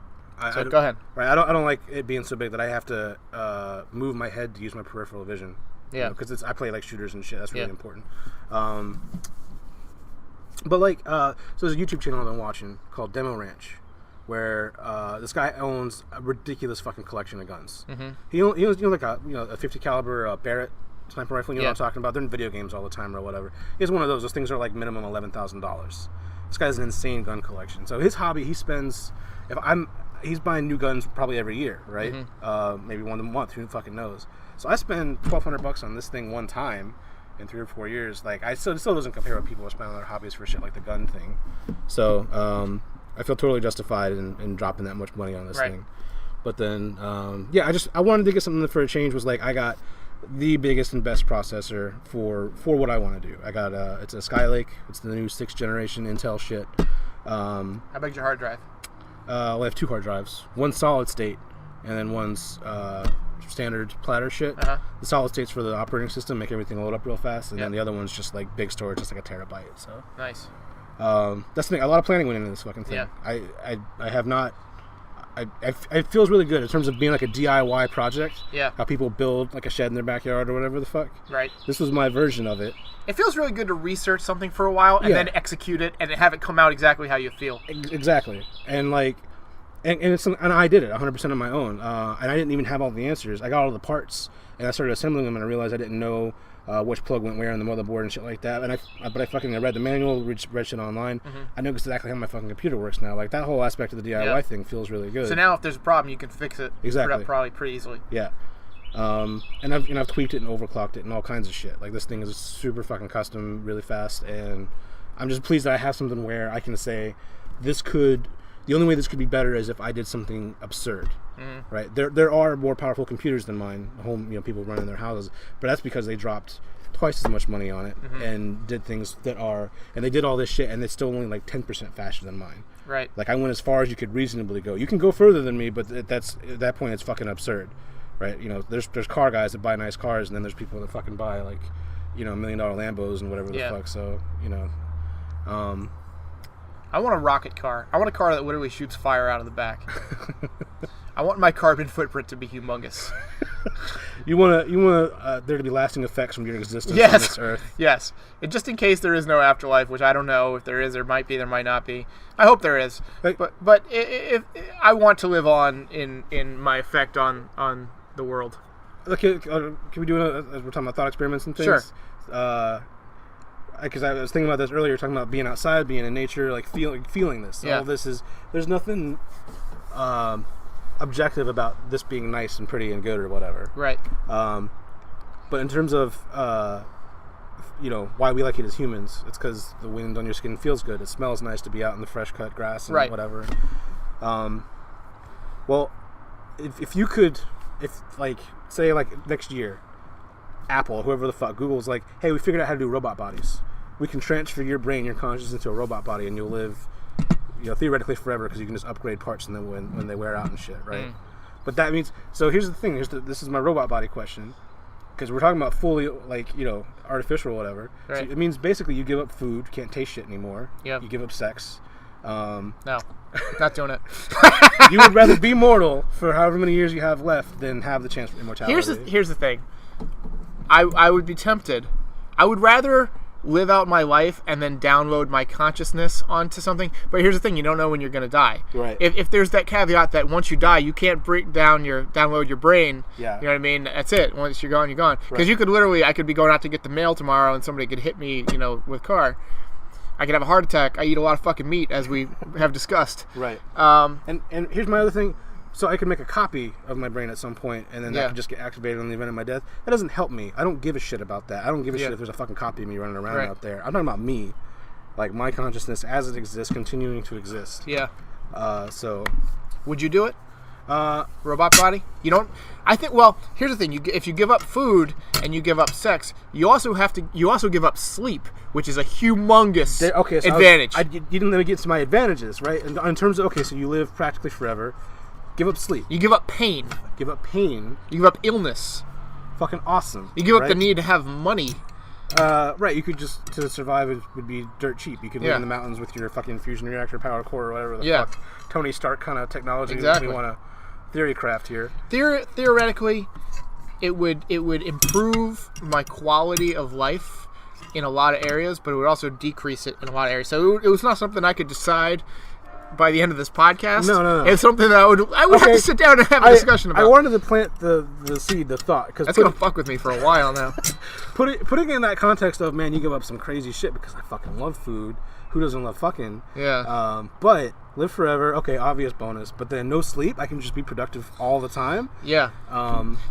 [SPEAKER 1] So go ahead.
[SPEAKER 8] Right. I don't like it being so big that I have to move my head to use my peripheral vision.
[SPEAKER 1] Yeah.
[SPEAKER 8] Because I play like shooters and shit. That's really important. But like, so there's a YouTube channel I've been watching called Demo Ranch, where this guy owns a ridiculous fucking collection of guns. Mm-hmm. He owns like a 50 caliber Barrett sniper rifle. You know what I'm talking about? They're in video games all the time or whatever. He has one of those. Those things are like minimum $11,000. This guy has an insane gun collection. So his hobby, he spends he's buying new guns probably every year, right? Mm-hmm. Maybe one a month. Who fucking knows? So I spend $1,200 on this thing one time in 3 or 4 years. Like, it still doesn't compare what people are spending on their hobbies for shit like the gun thing. So I feel totally justified in dropping that much money on this thing. But then, I wanted to get something for a change. Was like, I got the biggest and best processor for what I want to do. I got it's a Skylake. It's the new 6th generation Intel shit.
[SPEAKER 1] How big's your hard drive?
[SPEAKER 8] I have 2 hard drives. One's solid state, and then one's standard platter shit. The solid state's for the operating system, make everything load up real fast, and then the other one's just like big storage, just like a terabyte. So
[SPEAKER 1] nice.
[SPEAKER 8] That's the thing. A lot of planning went into this fucking thing.
[SPEAKER 1] Yeah.
[SPEAKER 8] I have not. It feels really good in terms of being like a DIY project.
[SPEAKER 1] Yeah.
[SPEAKER 8] How people build like a shed in their backyard or whatever the fuck.
[SPEAKER 1] Right.
[SPEAKER 8] This was my version of it.
[SPEAKER 1] It feels really good to research something for a while and then execute it and have it come out exactly how you feel.
[SPEAKER 8] Exactly. And like, and I did it 100% on my own. And I didn't even have all the answers. I got all the parts and I started assembling them and I realized I didn't know which plug went where on the motherboard and shit like that. And I read the manual, read shit online. Mm-hmm. I know exactly how my fucking computer works now. Like that whole aspect of the DIY thing feels really good.
[SPEAKER 1] So now if there's a problem, you can fix it.
[SPEAKER 8] Exactly.
[SPEAKER 1] Probably pretty easily.
[SPEAKER 8] Yeah. And I've tweaked it and overclocked it and all kinds of shit. Like this thing is super fucking custom, really fast, and I'm just pleased that I have something where I can say the only way this could be better is if I did something absurd. Mm-hmm. Right? There are more powerful computers than mine, home people run in their houses, but that's because they dropped twice as much money on it and did things and they did all this shit and it's still only like 10% faster than mine.
[SPEAKER 1] Right.
[SPEAKER 8] Like I went as far as you could reasonably go. You can go further than me, but at that point it's fucking absurd. Right, there's car guys that buy nice cars, and then there's people that fucking buy like, $1 million Lambos and whatever the fuck. So
[SPEAKER 1] I want a rocket car. I want a car that literally shoots fire out of the back. I want my carbon footprint to be humongous.
[SPEAKER 8] You want there to be lasting effects from your existence on this earth.
[SPEAKER 1] Yes. And just in case there is no afterlife, which I don't know if there is, there might be, there might not be. I hope there is. But if I want to live on in my effect on the world.
[SPEAKER 8] Okay, can we do as we're talking about thought experiments and things?
[SPEAKER 1] Sure.
[SPEAKER 8] Because I was thinking about this earlier, talking about being outside, being in nature, like feeling this.
[SPEAKER 1] Yeah.
[SPEAKER 8] All this there's nothing objective about this being nice and pretty and good or whatever.
[SPEAKER 1] Right.
[SPEAKER 8] But in terms of why we like it as humans, it's because the wind on your skin feels good. It smells nice to be out in the fresh cut grass and whatever. Well, if you could. If, say, next year, Apple, whoever the fuck, Google's like, hey, we figured out how to do robot bodies. We can transfer your brain, your consciousness into a robot body, and you'll live, theoretically forever because you can just upgrade parts and then when they wear out and shit, right? But that means, so here's the thing, this is my robot body question, because we're talking about fully, artificial or whatever. Right. So it means basically you give up food, can't taste shit anymore. Yep. You give up sex.
[SPEAKER 1] No, not doing it.
[SPEAKER 8] You would rather be mortal for however many years you have left than have the chance for immortality.
[SPEAKER 1] Here's the thing. I would be tempted. I would rather live out my life and then download my consciousness onto something. But here's the thing: you don't know when you're going to die.
[SPEAKER 8] Right.
[SPEAKER 1] If there's that caveat that once you die, you can't download your brain.
[SPEAKER 8] Yeah.
[SPEAKER 1] You know what I mean? That's it. Once you're gone, you're gone. Because you could literally, I could be going out to get the mail tomorrow, and somebody could hit me, with a car. I could have a heart attack. I eat a lot of fucking meat, as we have discussed.
[SPEAKER 8] Right. And here's my other thing. So I could make a copy of my brain at some point, and then that could just get activated in the event of my death. That doesn't help me. I don't give a shit about that. I don't give a shit if there's a fucking copy of me running around out there. I'm talking about me. Like, my consciousness as it exists, continuing to exist.
[SPEAKER 1] Yeah.
[SPEAKER 8] So...
[SPEAKER 1] Would you do it? Robot body? You don't. I think. Well, here's the thing: if you give up food and you give up sex, you also give up sleep, which is a humongous advantage.
[SPEAKER 8] You didn't let me get to my advantages, right? And in terms of so you live practically forever. Give up sleep.
[SPEAKER 1] You give up pain.
[SPEAKER 8] Give up pain.
[SPEAKER 1] You give up illness.
[SPEAKER 8] Fucking awesome.
[SPEAKER 1] You give up the need to have money.
[SPEAKER 8] Right, you could just, to survive, it would be dirt cheap. You could live in the mountains with your fucking fusion reactor power core or whatever the fuck Tony Stark kind of technology we want to theory craft here.
[SPEAKER 1] Theoretically, it would improve my quality of life in a lot of areas, but it would also decrease it in a lot of areas. So it was not something I could decide by the end of this podcast.
[SPEAKER 8] No.
[SPEAKER 1] It's something that I would have to sit down and have a discussion about.
[SPEAKER 8] I wanted to plant the seed, the thought. Cause
[SPEAKER 1] that's going to fuck with me for a while now.
[SPEAKER 8] Putting it in that context of, man, you give up some crazy shit because I fucking love food. Who doesn't love fucking?
[SPEAKER 1] Yeah.
[SPEAKER 8] But live forever, okay, obvious bonus. But then no sleep, I can just be productive all the time.
[SPEAKER 1] Yeah.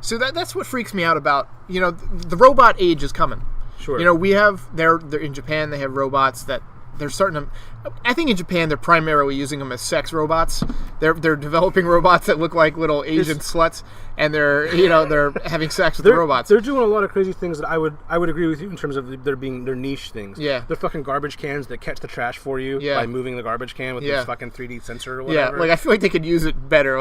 [SPEAKER 1] So that's what freaks me out about, the robot age is coming.
[SPEAKER 8] Sure.
[SPEAKER 1] We have, they're in Japan, they have robots that they're starting to, I think in Japan they're primarily using them as sex robots. They're developing robots that look like little Asian sluts, and they're having sex with the robots.
[SPEAKER 8] They're doing a lot of crazy things that I would agree with you in terms of their niche things.
[SPEAKER 1] Yeah.
[SPEAKER 8] They're fucking garbage cans that catch the trash for you by moving the garbage can with this fucking 3D sensor or whatever.
[SPEAKER 1] Yeah, like I feel like they could use it better,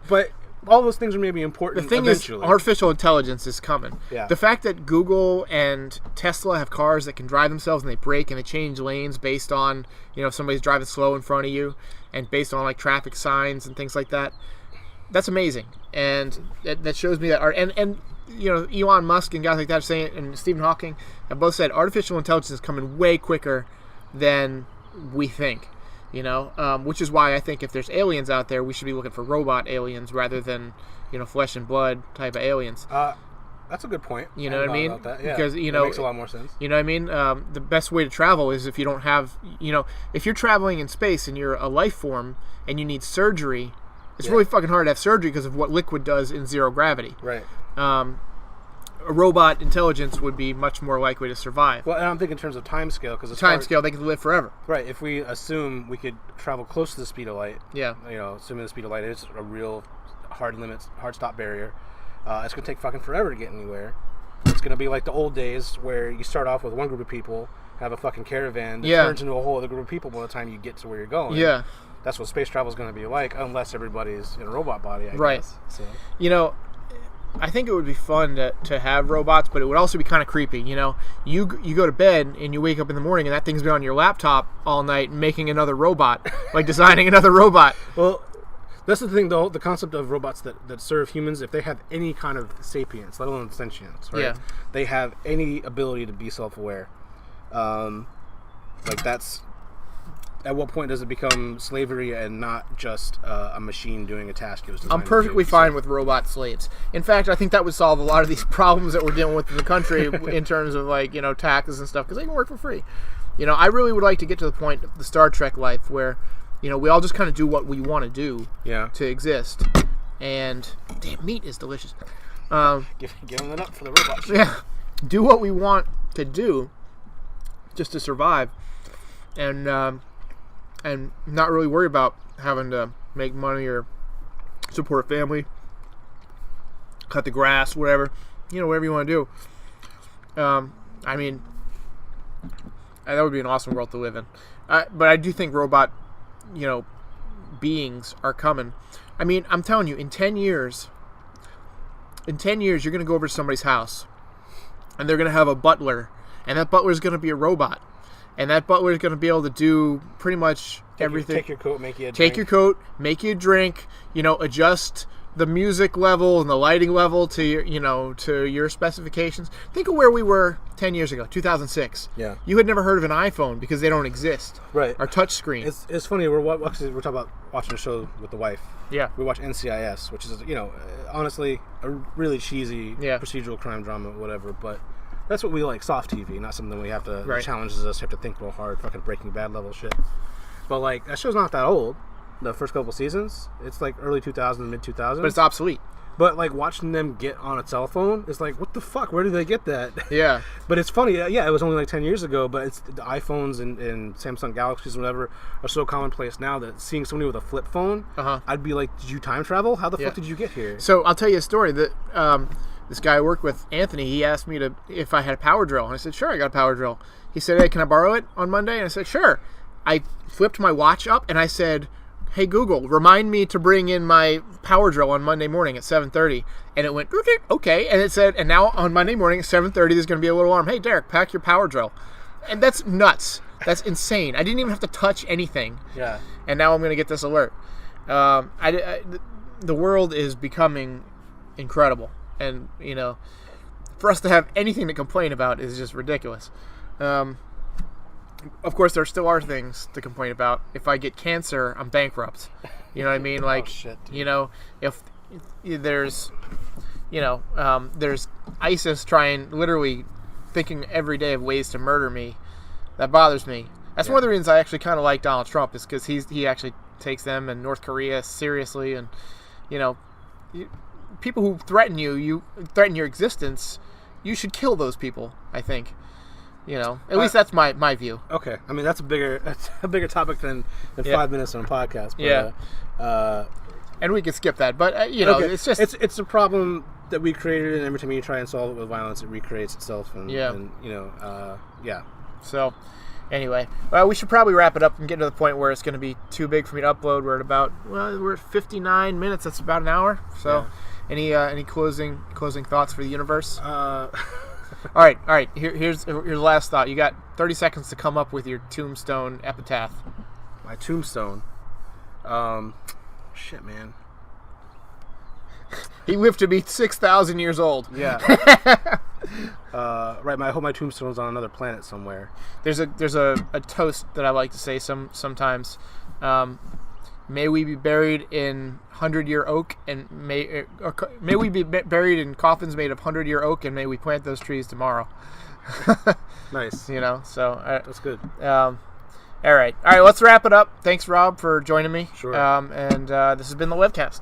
[SPEAKER 8] but all those things are maybe important.
[SPEAKER 1] The thing
[SPEAKER 8] eventually.
[SPEAKER 1] is, artificial intelligence is coming.
[SPEAKER 8] Yeah.
[SPEAKER 1] The fact that Google and Tesla have cars that can drive themselves and they brake and they change lanes based on, if somebody's driving slow in front of you and based on like traffic signs and things like that, that's amazing. And that shows me that and Elon Musk and guys like that are saying, and Stephen Hawking have both said artificial intelligence is coming way quicker than we think. Which is why I think if there's aliens out there, we should be looking for robot aliens rather than, flesh and blood type of aliens.
[SPEAKER 8] That's a good point.
[SPEAKER 1] You know what I mean?
[SPEAKER 8] About that. Yeah,
[SPEAKER 1] because
[SPEAKER 8] that makes a lot more sense.
[SPEAKER 1] You know what I mean? The best way to travel is if you don't have, if you're traveling in space and you're a life form and you need surgery, it's really fucking hard to have surgery because of what liquid does in zero gravity.
[SPEAKER 8] Right.
[SPEAKER 1] A robot intelligence would be much more likely to survive.
[SPEAKER 8] Well, and I'm thinking in terms of time scale, because
[SPEAKER 1] they can live forever.
[SPEAKER 8] Right. If we assume we could travel close to the speed of light, assuming the speed of light is a real hard stop barrier, it's gonna take fucking forever to get anywhere. It's gonna be like the old days where you start off with one group of people, have a fucking caravan that turns into a whole other group of people by the time you get to where you're going.
[SPEAKER 1] Yeah.
[SPEAKER 8] That's what space travel is going to be like, unless everybody's in a robot body, I guess. So.
[SPEAKER 1] I think it would be fun to have robots, but it would also be kind of creepy. You go to bed and you wake up in the morning and that thing's been on your laptop all night making another robot, like designing another robot.
[SPEAKER 8] Well, that's the thing, though. The concept of robots that serve humans, if they have any kind of sapience, let alone sentience, right?
[SPEAKER 1] Yeah.
[SPEAKER 8] They have any ability to be self-aware. That's... At what point does it become slavery and not just a machine doing a task it was designed
[SPEAKER 1] I'm perfectly
[SPEAKER 8] to do?
[SPEAKER 1] fine with robot slaves. In fact, I think that would solve a lot of these problems that we're dealing with in the country in terms of taxes and stuff, because they can work for free. I really would like to get to the point of the Star Trek life where, we all just kind of do what we want to do to exist. And damn, meat is delicious.
[SPEAKER 8] Giving it up for the robots.
[SPEAKER 1] Yeah, do what we want to do just to survive, and not really worry about having to make money or support a family, cut the grass, whatever you want to do. That would be an awesome world to live in. But I do think robot, beings are coming. I'm telling you, in 10 years, you're going to go over to somebody's house, and they're going to have a butler, and that butler is going to be a robot. And that butler is going to be able to do pretty much everything.
[SPEAKER 8] Take your coat, make you a drink.
[SPEAKER 1] Take your coat, make you a drink. Adjust the music level and the lighting level to your, to your specifications. Think of where we were 10 years ago, 2006.
[SPEAKER 8] Yeah.
[SPEAKER 1] You had never heard of an iPhone because they don't exist.
[SPEAKER 8] Right.
[SPEAKER 1] Or touch screen.
[SPEAKER 8] It's funny. We're talking about watching a show with the wife.
[SPEAKER 1] Yeah.
[SPEAKER 8] We watch NCIS, which is honestly a really cheesy procedural crime drama, whatever, but. That's what we like, soft TV, not something we have to, that challenges us, have to think real hard, fucking Breaking Bad level shit. But, that show's not that old. The first couple seasons, it's early 2000s, mid-2000s.
[SPEAKER 1] But it's obsolete.
[SPEAKER 8] But like watching them get on a cell phone is like, what the fuck? Where did they get that?
[SPEAKER 1] Yeah.
[SPEAKER 8] But it's funny. Yeah, it was only like 10 years ago. But it's the iPhones and Samsung Galaxies and whatever are so commonplace now that seeing somebody with a flip phone, I'd be like, did you time travel? How the fuck did you get here?
[SPEAKER 1] So I'll tell you a story that this guy I worked with, Anthony. He asked me if I had a power drill, and I said, sure, I got a power drill. He said, hey, can I borrow it on Monday? And I said, sure. I flipped my watch up and I said, hey Google, remind me to bring in my power drill on Monday morning at 7:30, and it went okay, and it said, and now on Monday morning at 7:30 there's going to be a little alarm. Hey Derek, pack your power drill, and that's nuts. That's insane. I didn't even have to touch anything.
[SPEAKER 8] Yeah.
[SPEAKER 1] And now I'm going to get this alert. The world is becoming incredible, and for us to have anything to complain about is just ridiculous. Of course, there still are things to complain about. If I get cancer, I'm bankrupt. You know what I mean? Like,
[SPEAKER 8] shit,
[SPEAKER 1] if there's, there's ISIS literally thinking every day of ways to murder me. That bothers me. That's one of the reasons I actually kind of like Donald Trump, is because he actually takes them and North Korea seriously, and people who threaten you threaten your existence. You should kill those people, I think. At least that's my view.
[SPEAKER 8] Okay, I mean that's a bigger topic than 5 minutes on a podcast. But,
[SPEAKER 1] and we can skip that. But
[SPEAKER 8] okay.
[SPEAKER 1] It's just
[SPEAKER 8] it's a problem that we created, and every time you try and solve it with violence, it recreates itself. And
[SPEAKER 1] So, anyway, we should probably wrap it up and get to the point where it's going to be too big for me to upload. We're at 59 minutes. That's about an hour. So, any closing thoughts for the universe? All right. Here's the last thought. You got 30 seconds to come up with your tombstone epitaph.
[SPEAKER 8] My tombstone. Shit, man.
[SPEAKER 1] He lived to be 6,000 years old.
[SPEAKER 8] Yeah. Right. I hope my tombstone's on another planet somewhere.
[SPEAKER 1] There's a toast that I like to say sometimes. May we be buried in 100-year oak, and may we be buried in coffins made of 100-year oak, and may we plant those trees tomorrow.
[SPEAKER 8] Nice.
[SPEAKER 1] So
[SPEAKER 8] that's good.
[SPEAKER 1] All right. Let's wrap it up. Thanks, Rob, for joining me.
[SPEAKER 8] Sure.
[SPEAKER 1] And this has been the Levcast.